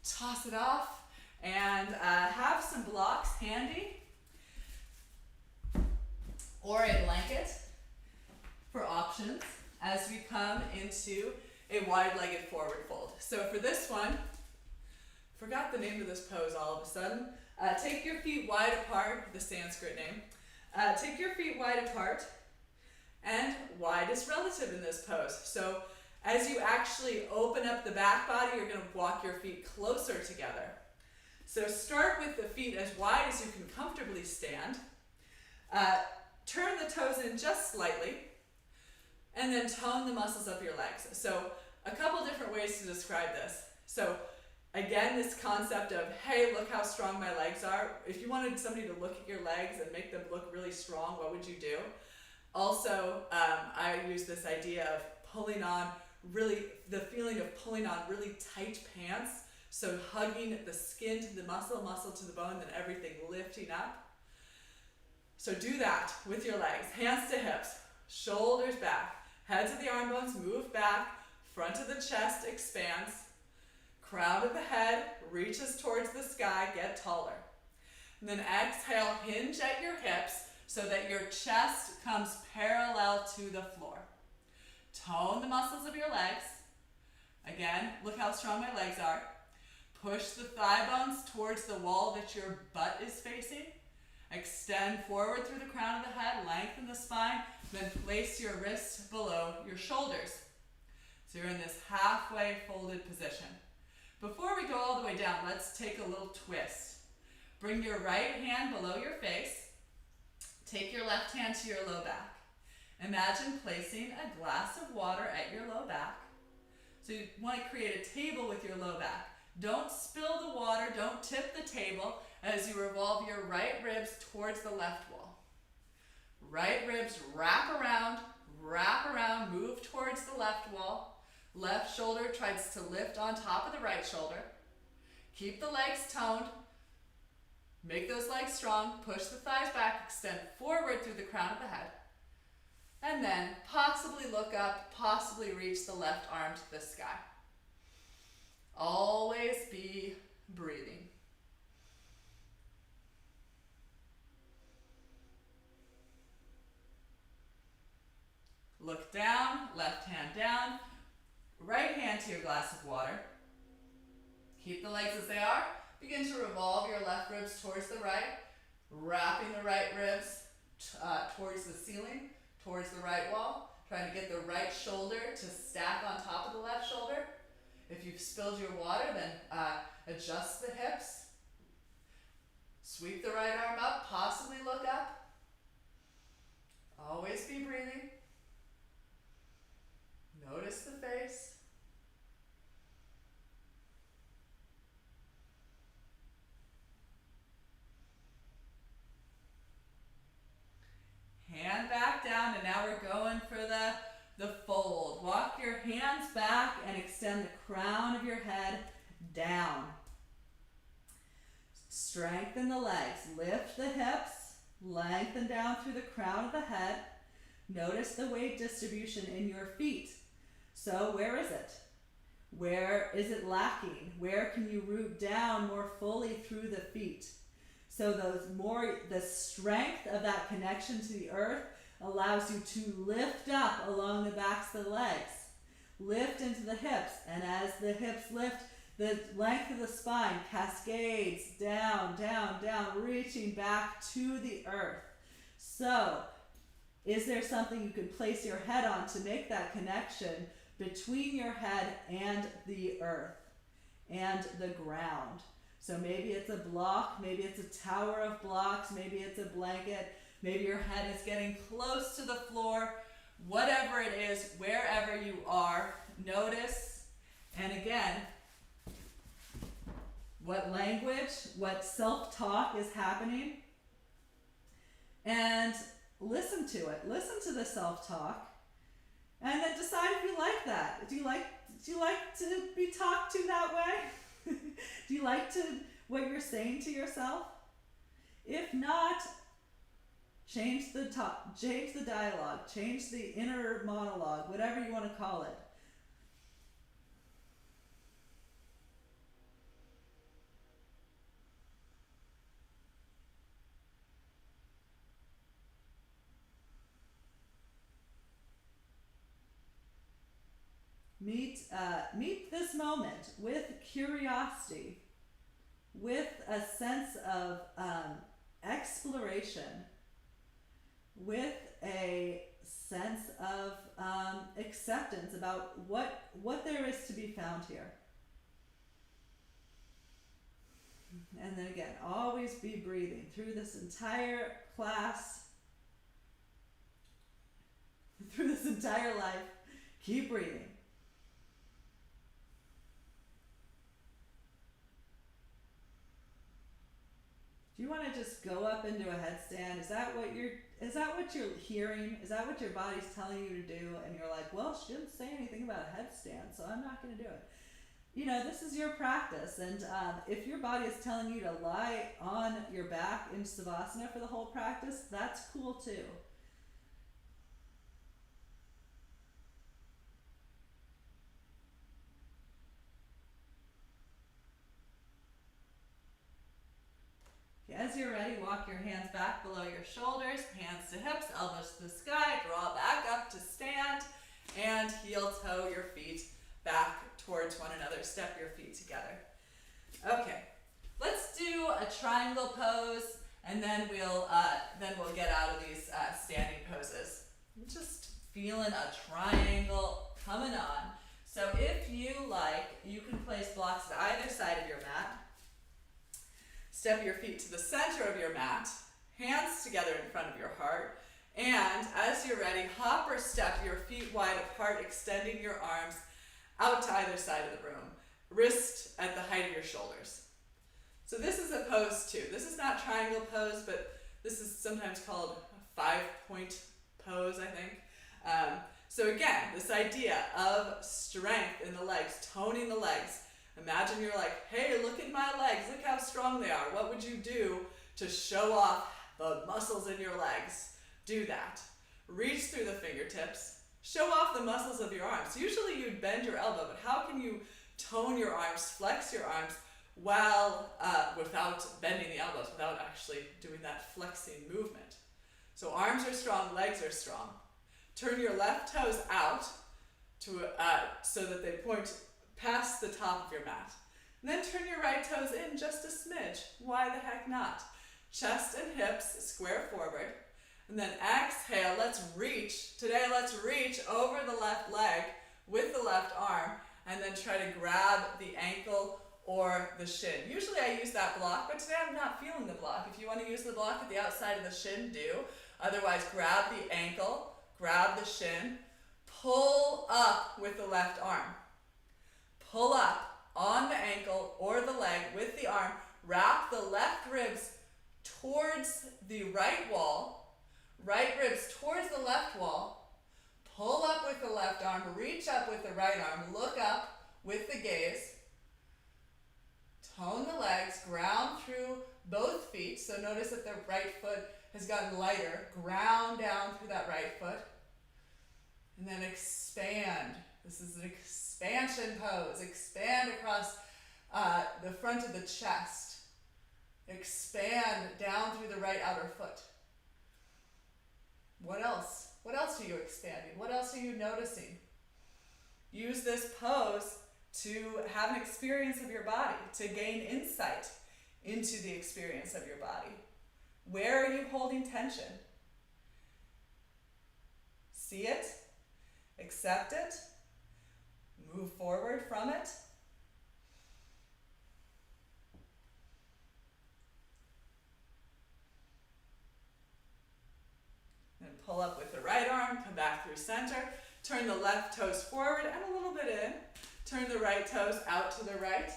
toss it off, and have some blocks handy or a blanket for options as we come into a wide-legged forward fold. So for this one, forgot the name of this pose all of a sudden. Take your feet wide apart, the Sanskrit name. Take your feet wide apart, and wide is relative in this pose. So as you actually open up the back body, you're going to walk your feet closer together. So start with the feet as wide as you can comfortably stand. Turn the toes in just slightly, and then tone the muscles of your legs. So a couple different ways to describe this. So again, this concept of, hey, look how strong my legs are. If you wanted somebody to look at your legs and make them look really strong, what would you do? Also, I use this idea of pulling on really, the feeling of pulling on really tight pants. So hugging the skin to the muscle, muscle to the bone, then everything lifting up. So do that with your legs. Hands to hips, shoulders back, heads of the arm bones move back, front of the chest expands, crown of the head reaches towards the sky, get taller. And then exhale, hinge at your hips so that your chest comes parallel to the floor. Tone the muscles of your legs. Again, look how strong my legs are. Push the thigh bones towards the wall that your butt is facing. Extend forward through the crown of the head, lengthen the spine, then place your wrists below your shoulders. So you're in this halfway folded position. Before we go all the way down, let's take a little twist. Bring your right hand below your face. Take your left hand to your low back. Imagine placing a glass of water at your low back. So you want to create a table with your low back. Don't spill the water, don't tip the table as you revolve your right ribs towards the left wall. Right ribs wrap around, move towards the left wall. Left shoulder tries to lift on top of the right shoulder. Keep the legs toned. Make those legs strong. Push the thighs back, extend forward through the crown of the head. And then possibly look up, possibly reach the left arm to the sky. Always be breathing. Look down, left hand down, right hand to your glass of water. Keep the legs as they are. Begin to revolve your left ribs towards the right, wrapping the right ribs towards the ceiling, towards the right wall, trying to get the right shoulder to stack on top of the left shoulder. If you've spilled your water, then adjust the hips. Sweep the right arm up, possibly look up. Always be breathing. Notice the face. Hand back down, and now we're going for the fold. Walk your hands back and extend the crown of your head down. Strengthen the legs. Lift the hips. Lengthen down through the crown of the head. Notice the weight distribution in your feet. So where is it? Where is it lacking? Where can you root down more fully through the feet? So the strength of that connection to the earth allows you to lift up along the backs of the legs. Lift into the hips, and as the hips lift, the length of the spine cascades down, down, down, reaching back to the earth. So, is there something you can place your head on to make that connection between your head and the earth and the ground? So maybe it's a block, maybe it's a tower of blocks, maybe it's a blanket, maybe your head is getting close to the floor. Whatever it is, wherever you are, notice. And again, what language, what self-talk is happening. And listen to it. Listen to the self-talk. And then decide if you like that. Do you like to be talked to that way? Do you like what you're saying to yourself? If not, change the dialogue, change the inner monologue, whatever you want to call it. Meet this moment with curiosity, with a sense of exploration, with a sense of acceptance about what there is to be found here. And then again, always be breathing through this entire class, through this entire life. Keep breathing. Do you want to just go up into a headstand? Is that what you're hearing? Is that what your body's telling you to do? And you're like, well, she didn't say anything about a headstand, so I'm not going to do it. You know, this is your practice, and if your body is telling you to lie on your back in Savasana for the whole practice, that's cool too. As you're ready, walk your hands back below your shoulders, hands to hips, elbows to the sky, draw back up to stand, and heel toe your feet back towards one another. Step your feet together. Okay, let's do a triangle pose, and then we'll get out of these standing poses. I'm just feeling a triangle coming on. So if you like, you can place blocks at either side of your mat. Step your feet to the center of your mat, hands together in front of your heart, and as you're ready, hop or step your feet wide apart, extending your arms out to either side of the room, wrist at the height of your shoulders. So this is a pose too. This is not triangle pose, but this is sometimes called a 5-point pose, I think. So again, this idea of strength in the legs, toning the legs. Imagine you're like, hey, look at my legs, look how strong they are. What would you do to show off the muscles in your legs? Do that. Reach through the fingertips. Show off the muscles of your arms. Usually you'd bend your elbow, but how can you tone your arms, flex your arms, while without bending the elbows, without actually doing that flexing movement? So arms are strong, legs are strong. Turn your left toes out to so that they point past the top of your mat. And then turn your right toes in just a smidge. Why the heck not? Chest and hips square forward. And then exhale, let's reach. Today, let's reach over the left leg with the left arm and then try to grab the ankle or the shin. Usually I use that block, but today I'm not feeling the block. If you want to use the block at the outside of the shin, do. Otherwise, grab the ankle, grab the shin, pull up with the left arm. Pull up on the ankle or the leg with the arm. Wrap the left ribs towards the right wall. Right ribs towards the left wall. Pull up with the left arm. Reach up with the right arm. Look up with the gaze. Tone the legs. Ground through both feet. So notice that the right foot has gotten lighter. Ground down through that right foot. And then expand. This is an expansion pose. Expand across the front of the chest. Expand down through the right outer foot. What else? What else are you expanding? What else are you noticing? Use this pose to have an experience of your body, to gain insight into the experience of your body. Where are you holding tension? See it, accept it, move forward from it. Then pull up with the right arm, come back through center. Turn the left toes forward and a little bit in. Turn the right toes out to the right.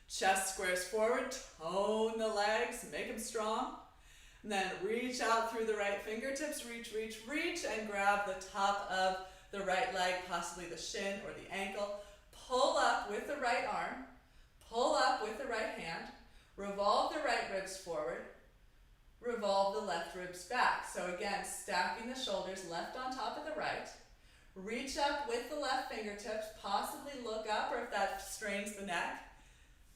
Chest squares forward, tone the legs, make them strong. And then reach out through the right fingertips, reach, reach, reach, and grab the top of the right leg, possibly the shin or the ankle. Pull up with the right arm, pull up with the right hand, revolve the right ribs forward, revolve the left ribs back. So again, stacking the shoulders, left on top of the right. Reach up with the left fingertips, possibly look up, or if that strains the neck,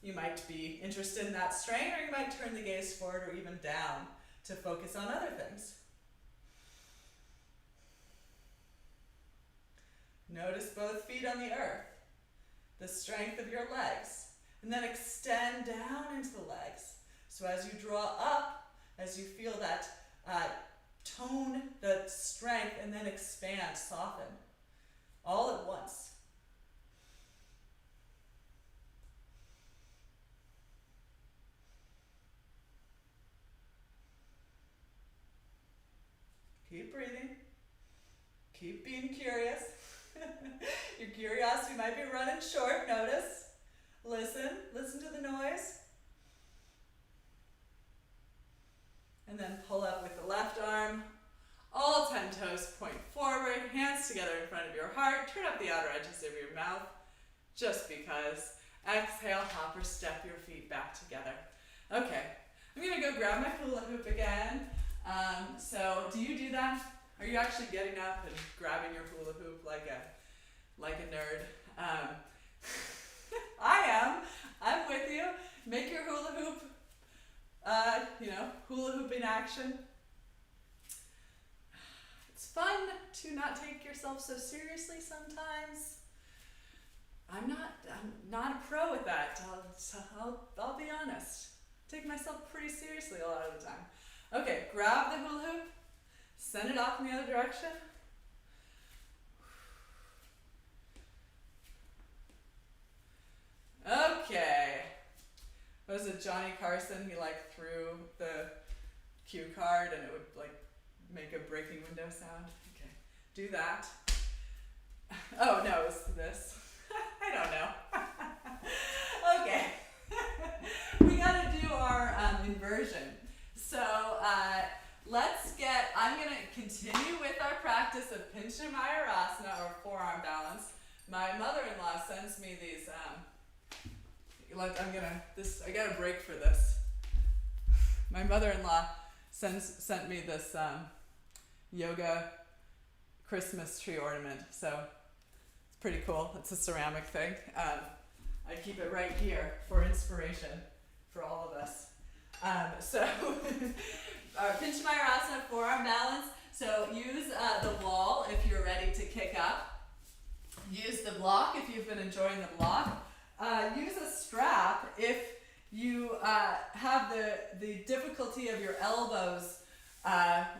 you might be interested in that strain, or you might turn the gaze forward or even down to focus on other things. Notice both feet on the earth, the strength of your legs, and then extend down into the legs. So as you draw up, as you feel that tone, the strength, and then expand, soften, all at once. Keep breathing. Keep being curious. Your curiosity might be running short. Notice. Listen to the noise. And then pull up with the left arm. All 10 toes point forward, hands together in front of your heart. Turn up the outer edges of your mouth, just because. Exhale, hop or step your feet back together. Okay, I'm gonna go grab my hula hoop again. So do you do that? Are you actually getting up and grabbing your hula hoop like a nerd? I am. I'm with you. Make your hula hoop, hula hoop in action. It's fun to not take yourself so seriously sometimes. I'm not a pro at that. I'll be honest. Take myself pretty seriously a lot of the time. Okay, grab the hula hoop, send it off in the other direction. Okay. Was it Johnny Carson? He threw the cue card and it would make a breaking window sound. Okay, do that. Oh no, it was this. I don't know. Okay. We gotta do our inversion. So I'm gonna continue with our practice of Pinchamayurasana or forearm balance. My mother-in-law sends me these, I got a break for this. My mother-in-law sent me this yoga Christmas tree ornament, so it's pretty cool. It's a ceramic thing. I keep it right here for inspiration for all of us. So Pinchamayurasana, forearm balance. So use the wall if you're ready to kick up. Use the block if you've been enjoying the block. Use a strap if you have the difficulty of your elbows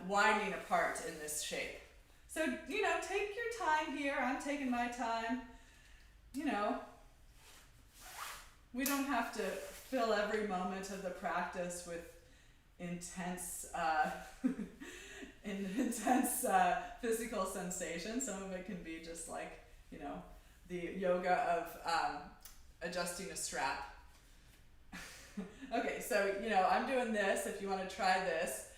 widening apart in this shape. So, take your time here. I'm taking my time. We don't have to fill every moment of the practice with intense physical sensation. Some of it can be just the yoga of adjusting a strap. Okay, so I'm doing this. If you want to try this,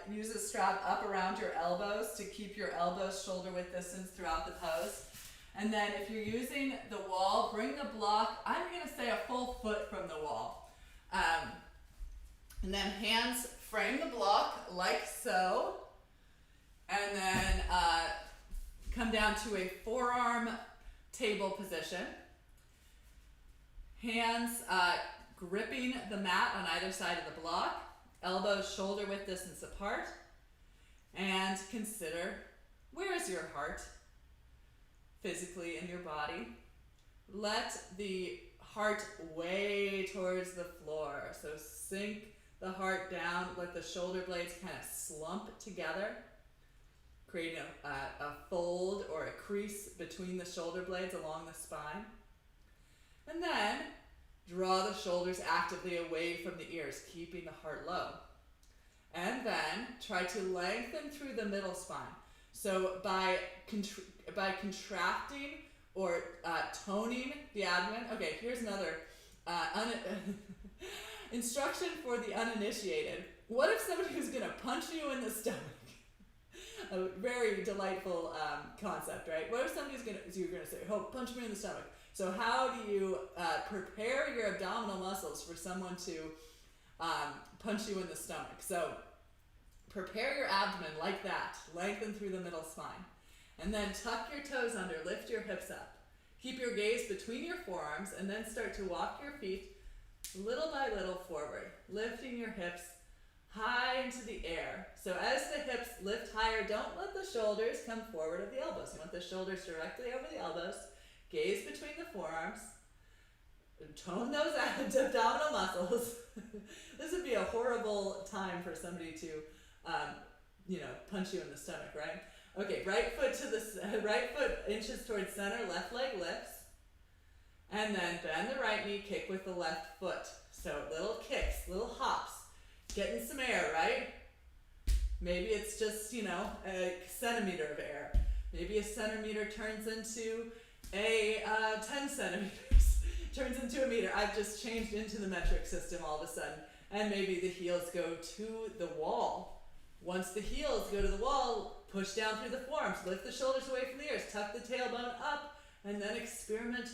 use a strap up around your elbows to keep your elbows shoulder width distance throughout the pose. And then if you're using the wall, bring the block, I'm going to say a full foot from the wall. And then hands frame the block like so. And then come down to a forearm table position. Hands gripping the mat on either side of the block. Elbows shoulder width distance apart. And consider, where is your heart physically in your body? Let the heart way towards the floor. So sink the heart down, let the shoulder blades kind of slump together, creating a fold or a crease between the shoulder blades along the spine. And then draw the shoulders actively away from the ears, keeping the heart low. And then try to lengthen through the middle spine. So by contracting or toning the abdomen. Okay, here's another instruction for the uninitiated. What if somebody was going to punch you in the stomach? A very delightful concept, right? What if somebody's you're going to say, oh, punch me in the stomach. So how do you prepare your abdominal muscles for someone to punch you in the stomach? So prepare your abdomen like that. Lengthen through the middle spine. And then tuck your toes under, lift your hips up. Keep your gaze between your forearms and then start to walk your feet little by little forward, lifting your hips high into the air. So as the hips lift higher, don't let the shoulders come forward of the elbows. You want the shoulders directly over the elbows. Gaze between the forearms. Tone those abdominal muscles. This would be a horrible time for somebody to, punch you in the stomach, right? Okay, right foot inches towards center, left leg lifts. And then bend the right knee, kick with the left foot. So little kicks, little hops, getting some air, right? Maybe it's just, a centimeter of air. Maybe a centimeter turns into a 10 centimeters, turns into a meter. I've just changed into the metric system all of a sudden. And maybe the heels go to the wall. Once the heels go to the wall, push down through the forearms, lift the shoulders away from the ears, tuck the tailbone up, and then experiment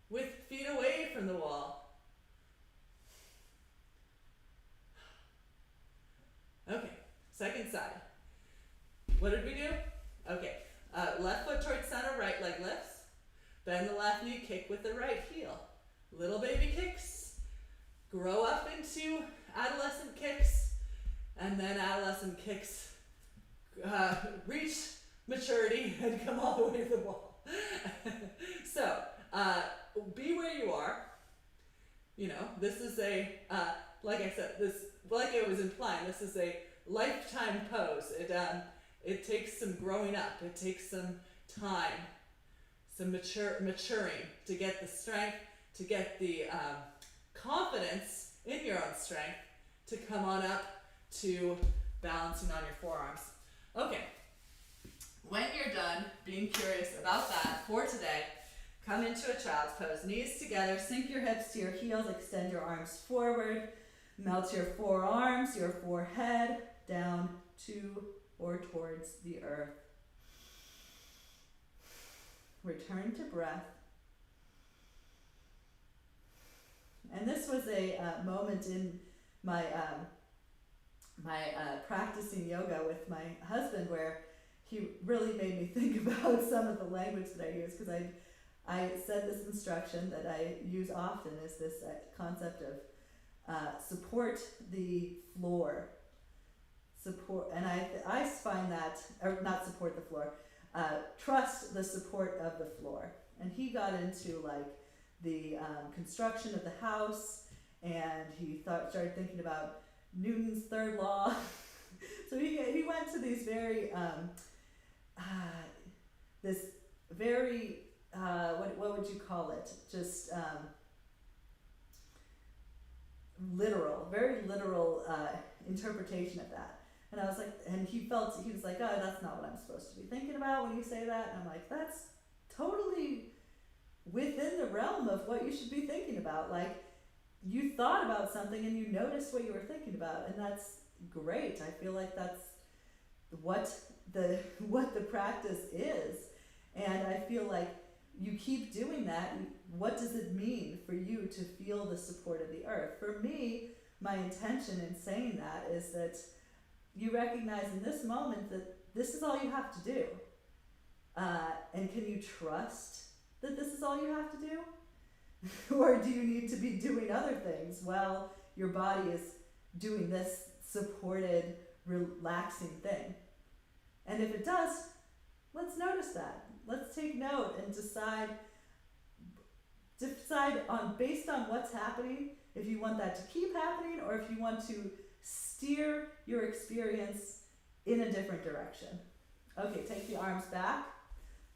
with feet away from the wall. Okay, second side. What did we do? Okay, left foot towards center, right leg lifts. Bend the left knee, kick with the right heel. Little baby kicks. Grow up into adolescent kicks. And then adolescent kicks reach maturity and come all the way to the wall. So, be where you are. This is like I said, like I was implying, this is a lifetime pose. It takes some growing up. It takes some time, some maturing to get the strength, to get the confidence in your own strength to come on up to balancing on your forearms. Okay, when you're done being curious about that for today, come into a child's pose. Knees together, sink your hips to your heels, extend your arms forward, melt your forearms, your forehead down to or towards the earth. Return to breath. And this was a moment in my practicing yoga with my husband where he really made me think about some of the language that I use, because I said this instruction that I use often is this concept of support the floor. Support, and I find that, or not support the floor, trust the support of the floor. And he got into like the construction of the house, and he started thinking about Newton's third law. So he went to these very this very what would you call it? Just very literal interpretation of that. And I was like, and he was like, oh, that's not what I'm supposed to be thinking about when you say that. And I'm like, that's totally within the realm of what you should be thinking about. Like, you thought about something and you noticed what you were thinking about, and that's great. I feel like that's what the practice is, and I feel like you keep doing that. What does it mean for you to feel the support of the earth? For me, my intention in saying that is that you recognize in this moment that this is all you have to do, and can you trust that this is all you have to do? Or do you need to be doing other things while your body is doing this supported, relaxing thing? And if it does, let's notice that. Let's take note and decide on, based on what's happening, if you want that to keep happening or if you want to steer your experience in a different direction. Okay, take the arms back,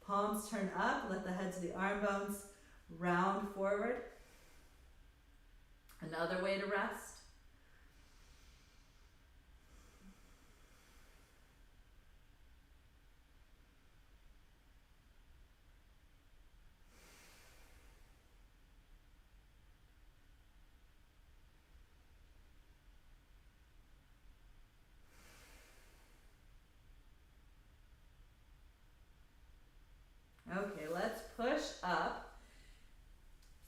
palms turn up, let the heads of the arm bones round forward. Another way to rest. Okay, let's push up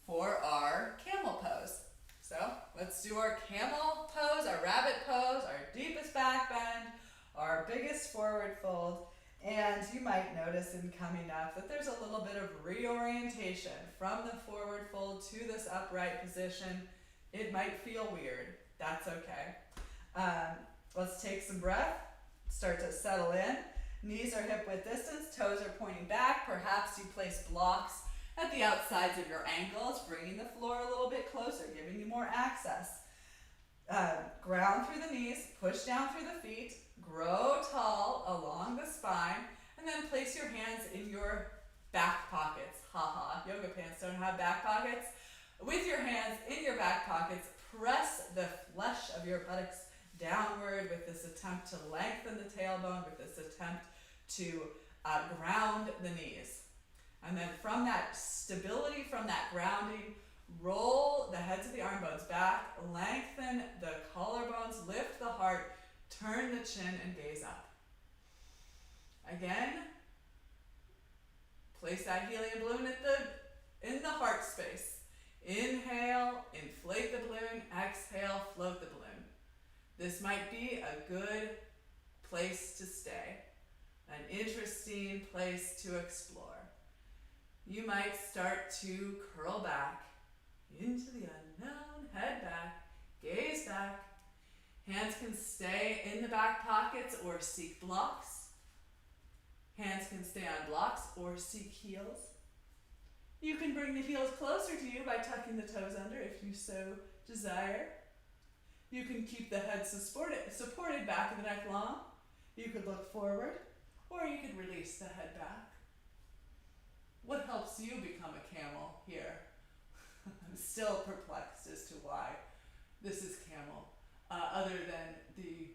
for our camel pose. So let's do our camel pose, our rabbit pose, our deepest back bend, our biggest forward fold. And you might notice in coming up that there's a little bit of reorientation from the forward fold to this upright position. It might feel weird. That's okay. Let's take some breath. Start to settle in. Knees are hip width distance, toes are pointing back. Perhaps you place blocks at the outsides of your ankles, bringing the floor a little bit closer, giving you more access. Ground through the knees, push down through the feet, grow tall along the spine, and then place your hands in your back pockets. Haha, yoga pants don't have back pockets. With your hands in your back pockets, press the flesh of your buttocks downward with this attempt to lengthen the tailbone, with this attempt to ground the knees. And then from that stability, from that grounding, roll the heads of the arm bones back, lengthen the collarbones, lift the heart, turn the chin and gaze up. Again, place that helium balloon in the heart space. Inhale, inflate the balloon, exhale, float the balloon. This might be a good place to stay, an interesting place to explore. You might start to curl back into the unknown, head back, gaze back. Hands can stay in the back pockets or seek blocks. Hands can stay on blocks or seek heels. You can bring the heels closer to you by tucking the toes under if you so desire. You can keep the head supported back of the neck long. You could look forward, or you could release the head back. What helps you become a camel here? I'm still perplexed as to why this is camel, other than the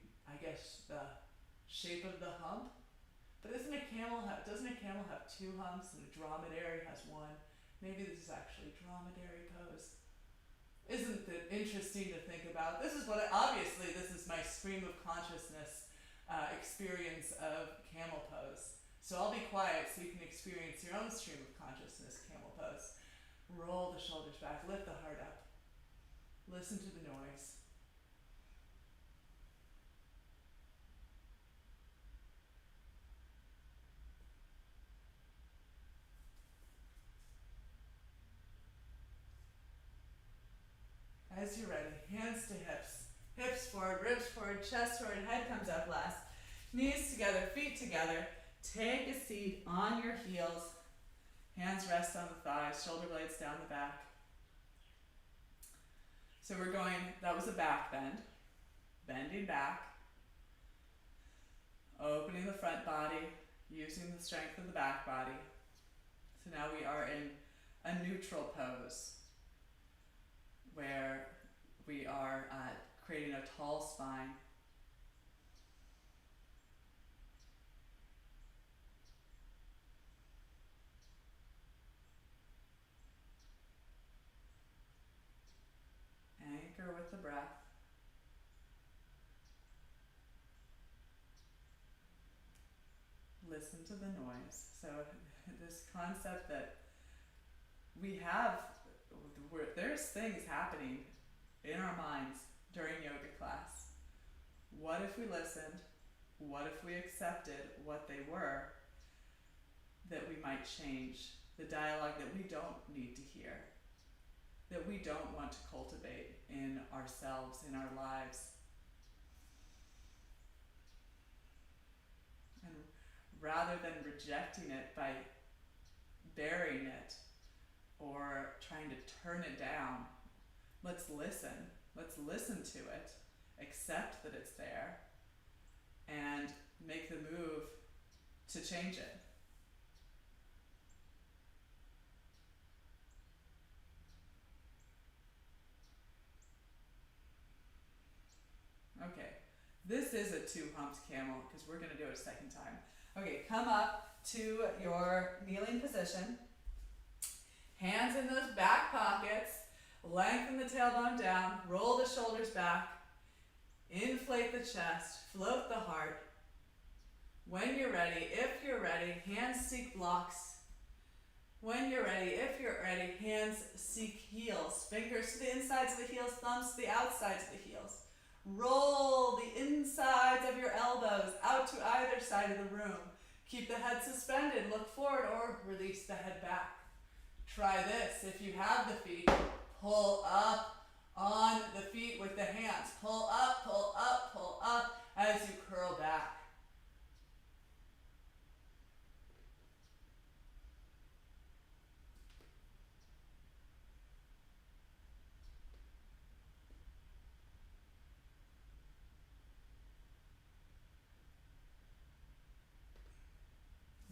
shape of the hump. But doesn't a camel have two humps and a dromedary has one? Maybe this is actually dromedary pose. Isn't it interesting to think about? This is my stream of consciousness experience of camel pose. So I'll be quiet so you can experience your own stream of consciousness camel pose. Roll the shoulders back, lift the heart up. Listen to the noise. As you're ready, hands to hips. Hips forward, ribs forward, chest forward, head comes up last. Knees together, feet together. Take a seat on your heels. Hands rest on the thighs, shoulder blades down the back. So that was a back bend. Bending back. Opening the front body, using the strength of the back body. So now we are in a neutral pose, where we are creating a tall spine. Anchor with the breath. Listen to the noise. So this concept that there's things happening in our minds during yoga class. What if we listened? What if we accepted what they were, that we might change the dialogue that we don't need to hear, that we don't want to cultivate in ourselves, in our lives? And rather than rejecting it by burying it or trying to turn it down, let's listen. Let's listen to it, accept that it's there, and make the move to change it. Okay, this is a two humped camel because we're going to do it a second time. Okay, come up to your kneeling position. Hands in those back pockets. Lengthen the tailbone down. Roll the shoulders back. Inflate the chest. Float the heart. When you're ready, if you're ready, hands seek blocks. When you're ready, if you're ready, hands seek heels. Fingers to the insides of the heels, thumbs to the outsides of the heels. Roll the insides of your elbows out to either side of the room. Keep the head suspended, look forward, or release the head back. Try this. If you have the feet, pull up on the feet with the hands. Pull up, pull up, pull up. as you curl back.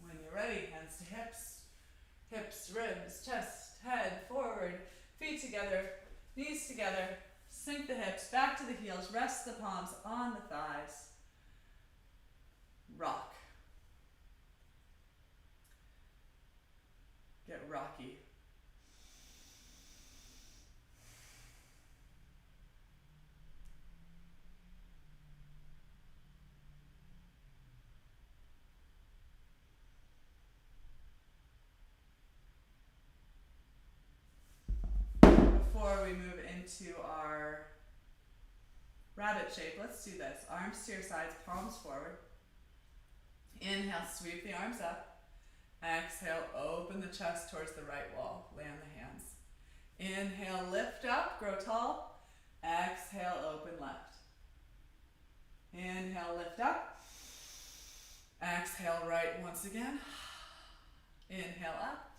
When you're ready, hands to hips, hips, ribs, chest, head, forward, feet together, knees together, sink the hips back to the heels, rest the palms on the thighs, rock. Get rocky. Before we move into our rabbit shape, let's do this. Arms to your sides, palms forward. Inhale, sweep the arms up. Exhale, open the chest towards the right wall. Land the hands. Inhale, lift up, grow tall. Exhale, open left. Inhale, lift up. Exhale, right once again. Inhale, up.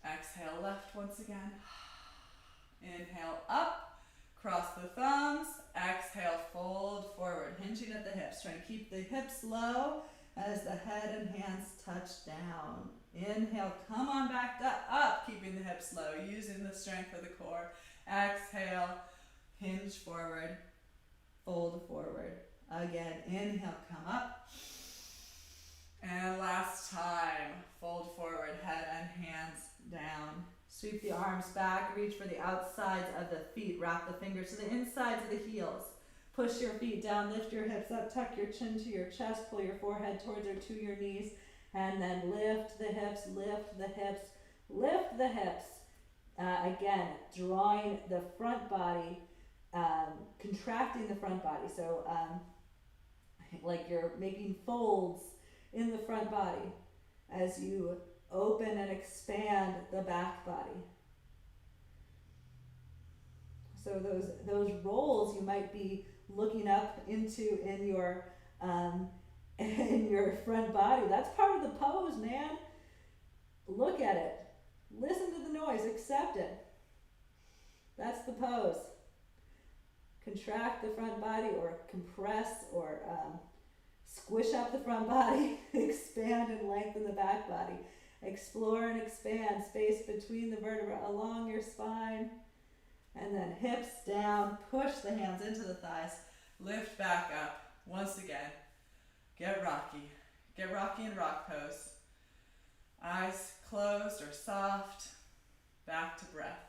Exhale, left once again. Inhale, up. Cross the thumbs. Exhale, fold forward, hinging at the hips. Trying to keep the hips low as the head and hands touch down. Inhale, come on back up, keeping the hips low, using the strength of the core. Exhale, hinge forward, fold forward. Again, inhale, come up. And last time, fold forward, head and hands down. Sweep the arms back, reach for the outsides of the feet, wrap the fingers to the insides of the heels. Push your feet down, lift your hips up, tuck your chin to your chest, pull your forehead towards or to your knees, and then lift the hips, lift the hips, lift the hips. Again, drawing the front body, contracting the front body. So like you're making folds in the front body as you open and expand the back body. So those rolls you might be looking up into in your front body. That's part of the pose, man. Look at it. Listen to the noise. Accept it. That's the pose. Contract the front body or compress or squish up the front body. Expand and lengthen the back body. Explore and expand space between the vertebrae along your spine. And then hips down, push the hands into the thighs, lift back up. Once again, get rocky. Get rocky in rock pose. Eyes closed or soft, back to breath.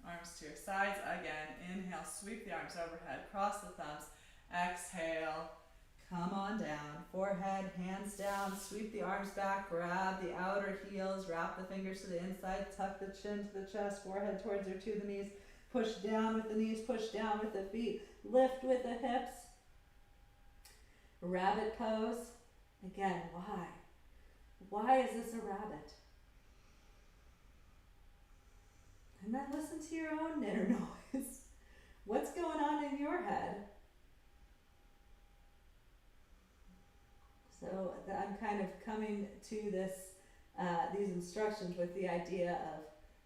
Arms to your sides. Again, inhale, sweep the arms overhead, cross the thumbs. Exhale, come on down. Forehead, hands down, sweep the arms back, grab the outer heels, wrap the fingers to the inside, tuck the chin to the chest, forehead towards or to the knees. Push down with the knees, push down with the feet, lift with the hips. Rabbit pose. Again, why? Why is this a rabbit? And then listen to your own inner noise. What's going on in your head? So I'm kind of coming to this, these instructions with the idea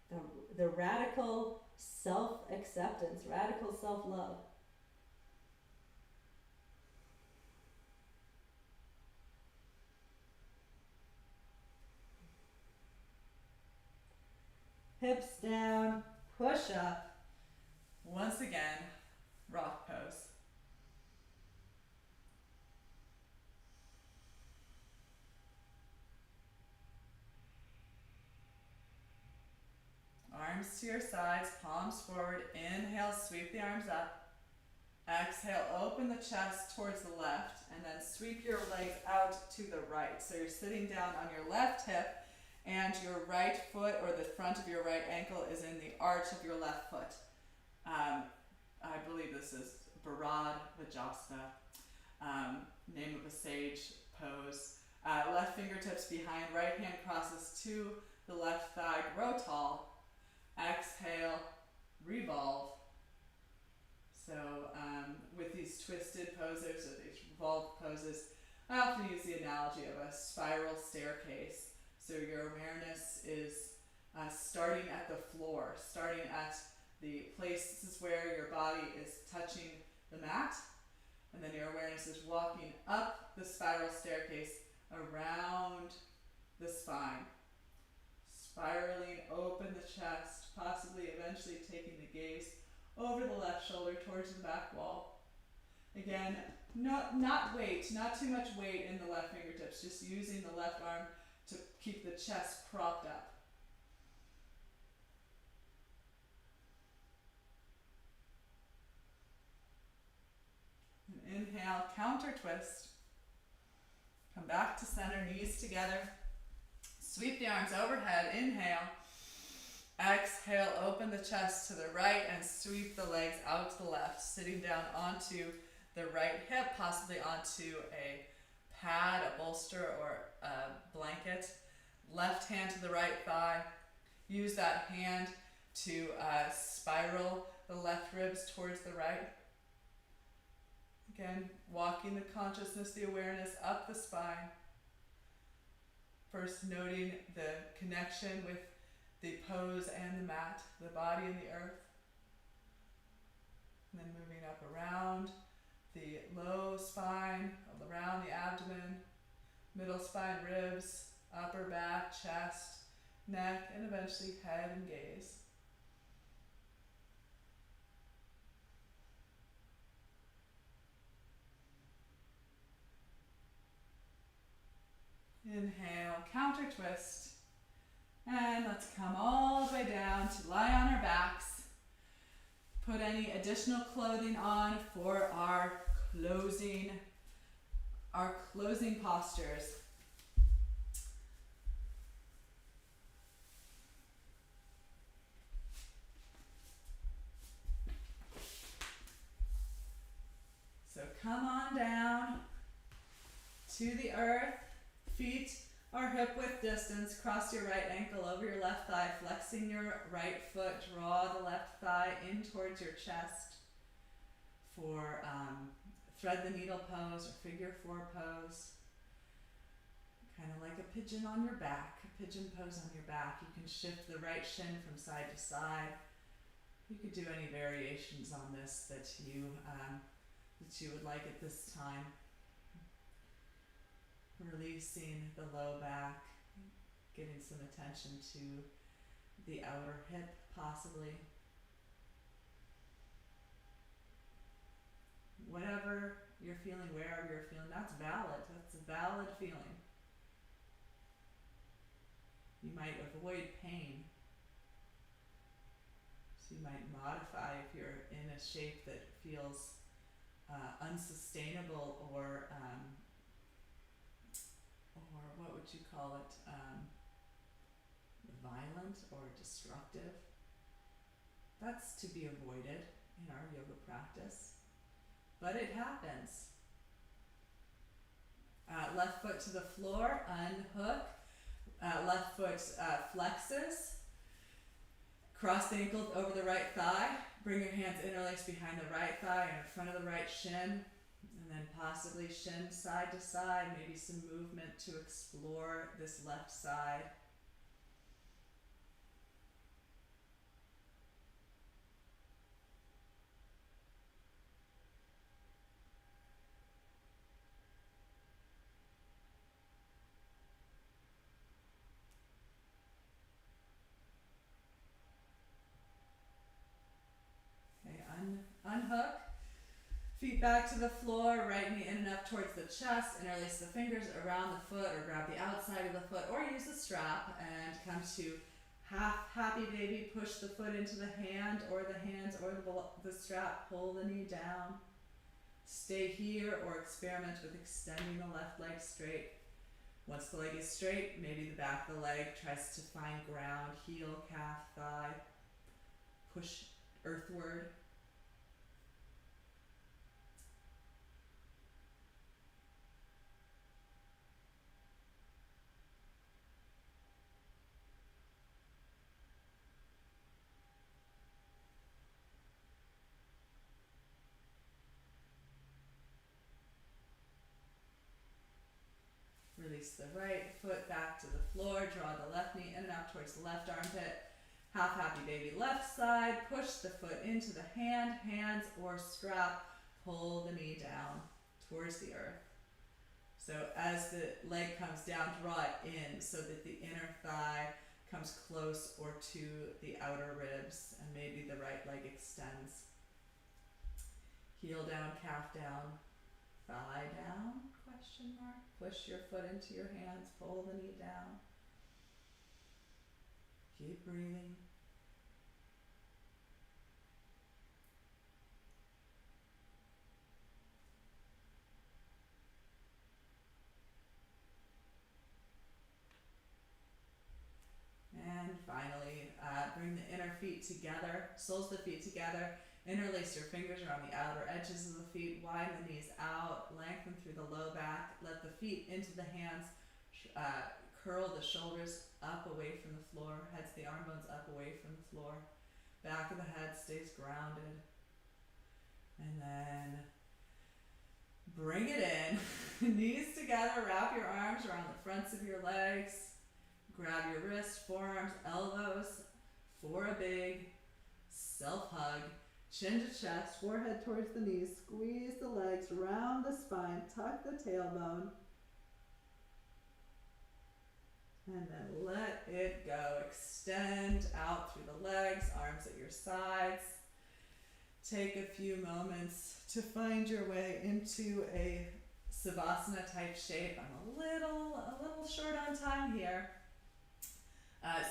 of the radical self-acceptance, radical self-love. Hips down, push up. Once again, rock pose. arms to your sides, palms forward. Inhale, sweep the arms up. Exhale, open the chest towards the left, and then sweep your legs out to the right. So you're sitting down on your left hip, and your right foot or the front of your right ankle is in the arch of your left foot. I believe this is Bharad Vajasana, name of a sage pose. Left fingertips behind, right hand crosses to the left thigh, grow tall. Exhale, revolve. So with these twisted poses or these revolved poses, I often use the analogy of a spiral staircase. So your awareness is starting at the floor, starting at the places where your body is touching the mat, and then your awareness is walking up the spiral staircase around the spine, spiraling open the chest, possibly eventually taking the gaze over the left shoulder towards the back wall. Again, not weight, not too much weight in the left fingertips, just using the left arm to keep the chest propped up. And inhale, counter twist. Come back to center, knees together. Sweep the arms overhead, inhale. Exhale, open the chest to the right and sweep the legs out to the left, sitting down onto the right hip, possibly onto a pad, a bolster, or a blanket. Left hand to the right thigh. Use that hand to spiral the left ribs towards the right. Again, walking the consciousness, the awareness up the spine. First noting the connection with the pose and the mat, the body and the earth. And then moving up around the low spine, around the abdomen, middle spine, ribs, upper back, chest, neck, and eventually head and gaze. Inhale, counter twist. And let's come all the way down to lie on our backs. Put any additional clothing on for our closing postures. So come on down to the earth. Feet are hip width distance. Cross your right ankle over your left thigh, flexing your right foot. Draw the left thigh in towards your chest for thread the needle pose or figure four pose. Kind of like a pigeon on your back, a pigeon pose on your back. You can shift the right shin from side to side. You could do any variations on this that you would like at this time. Releasing the low back, getting some attention to the outer hip possibly. Whatever you're feeling, wherever you're feeling, that's valid. That's a valid feeling. You might avoid pain. So you might modify if you're in a shape that feels unsustainable or what would you call it, violent or destructive. That's to be avoided in our yoga practice, but it happens. Left foot to the floor, unhook, left foot flexes, cross the ankle over the right thigh, bring your hands interlaced behind the right thigh and in front of the right shin. And then possibly shin side to side, maybe some movement to explore this left side. Okay, unhook. Feet back to the floor, right knee in and up towards the chest, interlace the fingers around the foot or grab the outside of the foot or use a strap and come to Half happy baby, push the foot into the hand or the hands or the strap, pull the knee down. Stay here or experiment with extending the left leg straight. Once the leg is straight, maybe the back of the leg tries to find ground, heel, calf, thigh, push earthward. Release the right foot back to the floor, draw the left knee in and out towards the left armpit. Half happy baby left side, push the foot into the hand, hands or strap, pull the knee down towards the earth. So as the leg comes down, draw it in so that the inner thigh comes close or to the outer ribs, and maybe the right leg extends. Heel down, calf down, thigh down, question mark. Push your foot into your hands, pull the knee down. Keep breathing. And finally, bring the inner feet together, soles of the feet together. Interlace your fingers around the outer edges of the feet, widen the knees out, lengthen through the low back, let the feet into the hands, curl the shoulders up away from the floor, heads the arm bones up away from the floor, back of the head stays grounded. And then bring it in, knees together, wrap your arms around the fronts of your legs, grab your wrists, forearms, elbows for a big self-hug. Chin to chest, forehead towards the knees, squeeze the legs, round the spine, tuck the tailbone, and then let it go. Extend out through the legs, arms at your sides. Take a few moments to find your way into a Savasana type shape. I'm a little short on time here.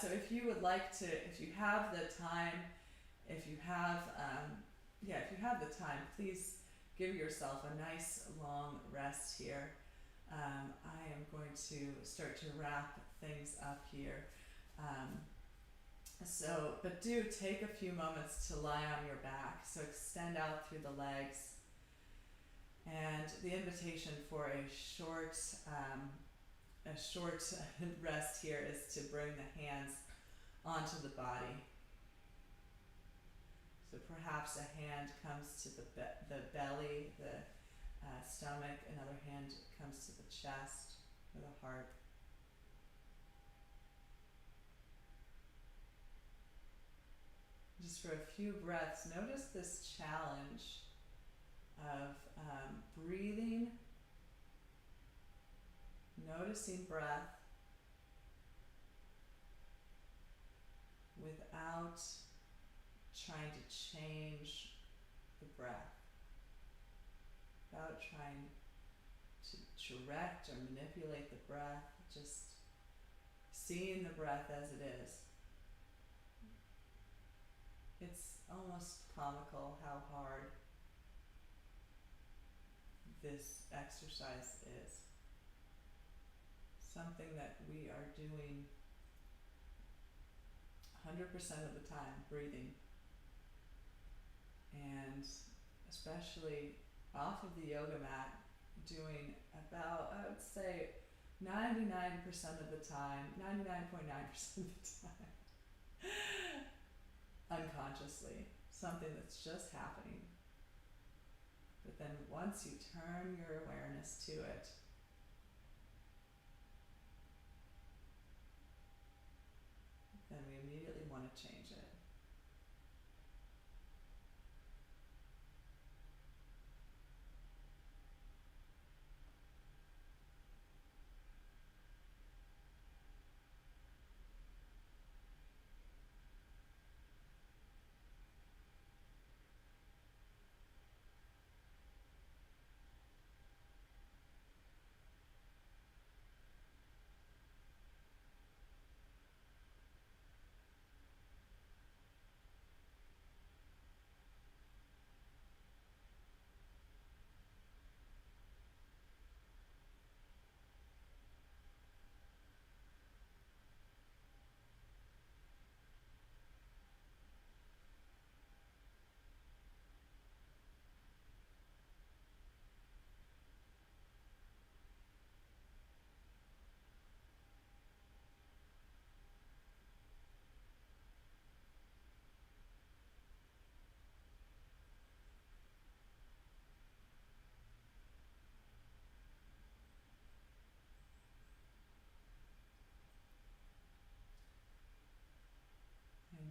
So if you would like to, if you have the time, if you have the time, please give yourself a nice long rest here. I am going to start to wrap things up here. But do take a few moments to lie on your back. So extend out through the legs. And the invitation for a short rest here is to bring the hands onto the body. So perhaps a hand comes to the belly, the stomach, another hand comes to the chest or the heart. Just for a few breaths, notice this challenge of breathing, noticing breath without trying to change the breath, without trying to direct or manipulate the breath, just seeing the breath as it is. It's almost comical how hard this exercise is. Something that we are doing 100% of the time, breathing. And especially off of the yoga mat, doing about, I would say, 99% of the time, 99.9% of the time, unconsciously, something that's just happening. But then once you turn your awareness to it, then we immediately want to change it.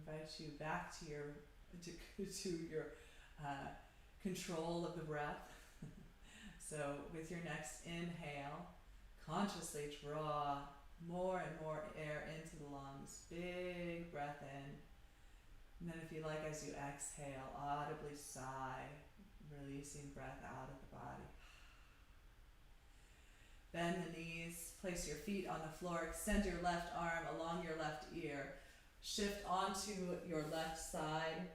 invite you back to your control of the breath. So with your next inhale, consciously draw more and more air into the lungs. Big breath in. And then if you like, as you exhale, audibly sigh, releasing breath out of the body. Bend the knees, place your feet on the floor, extend your left arm along your left ear. Shift onto your left side.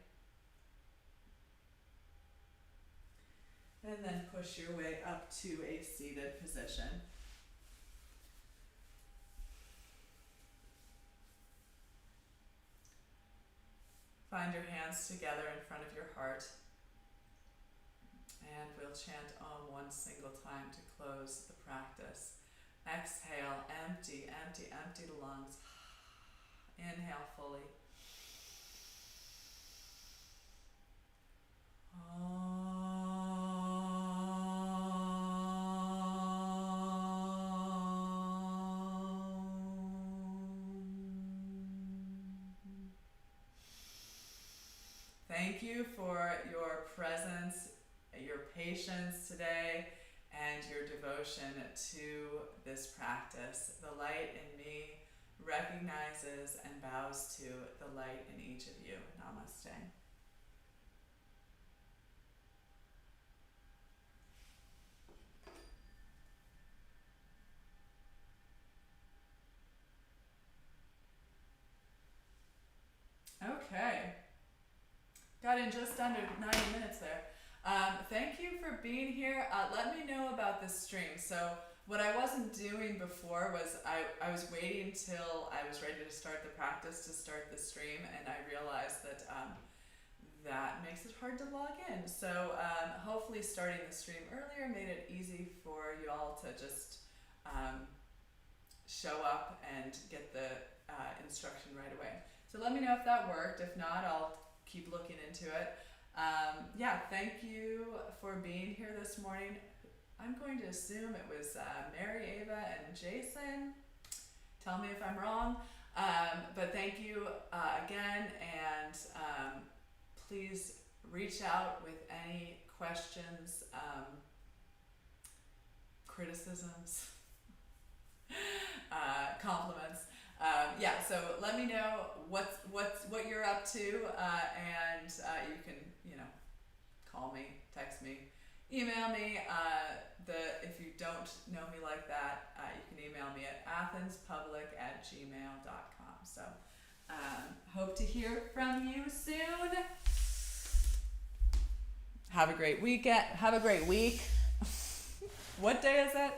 And then push your way up to a seated position. Find your hands together in front of your heart. And we'll chant Om one single time to close the practice. Exhale, empty, empty, empty the lungs. Inhale fully. Thank you for your presence, your patience today, and your devotion to this practice. The light in me recognizes and bows to the light in each of you. Namaste. Okay. Got in just under 90 minutes there. Thank you for being here. Let me know about this stream. So what I wasn't doing before was I was waiting till I was ready to start the practice to start the stream, and I realized that that makes it hard to log in. So hopefully starting the stream earlier made it easy for you all to just show up and get the instruction right away. So let me know if that worked. If not, I'll keep looking into it. Thank you for being here this morning. I'm going to assume it was Mary, Ava, and Jason. Tell me if I'm wrong. But thank you again, and please reach out with any questions, criticisms, compliments. So let me know what you're up to, and you can call me, text me, email me. If you don't know me like that, you can email me at athenspublic@gmail.com. So hope to hear from you soon. Have a great weekend. Have a great week. What day is it?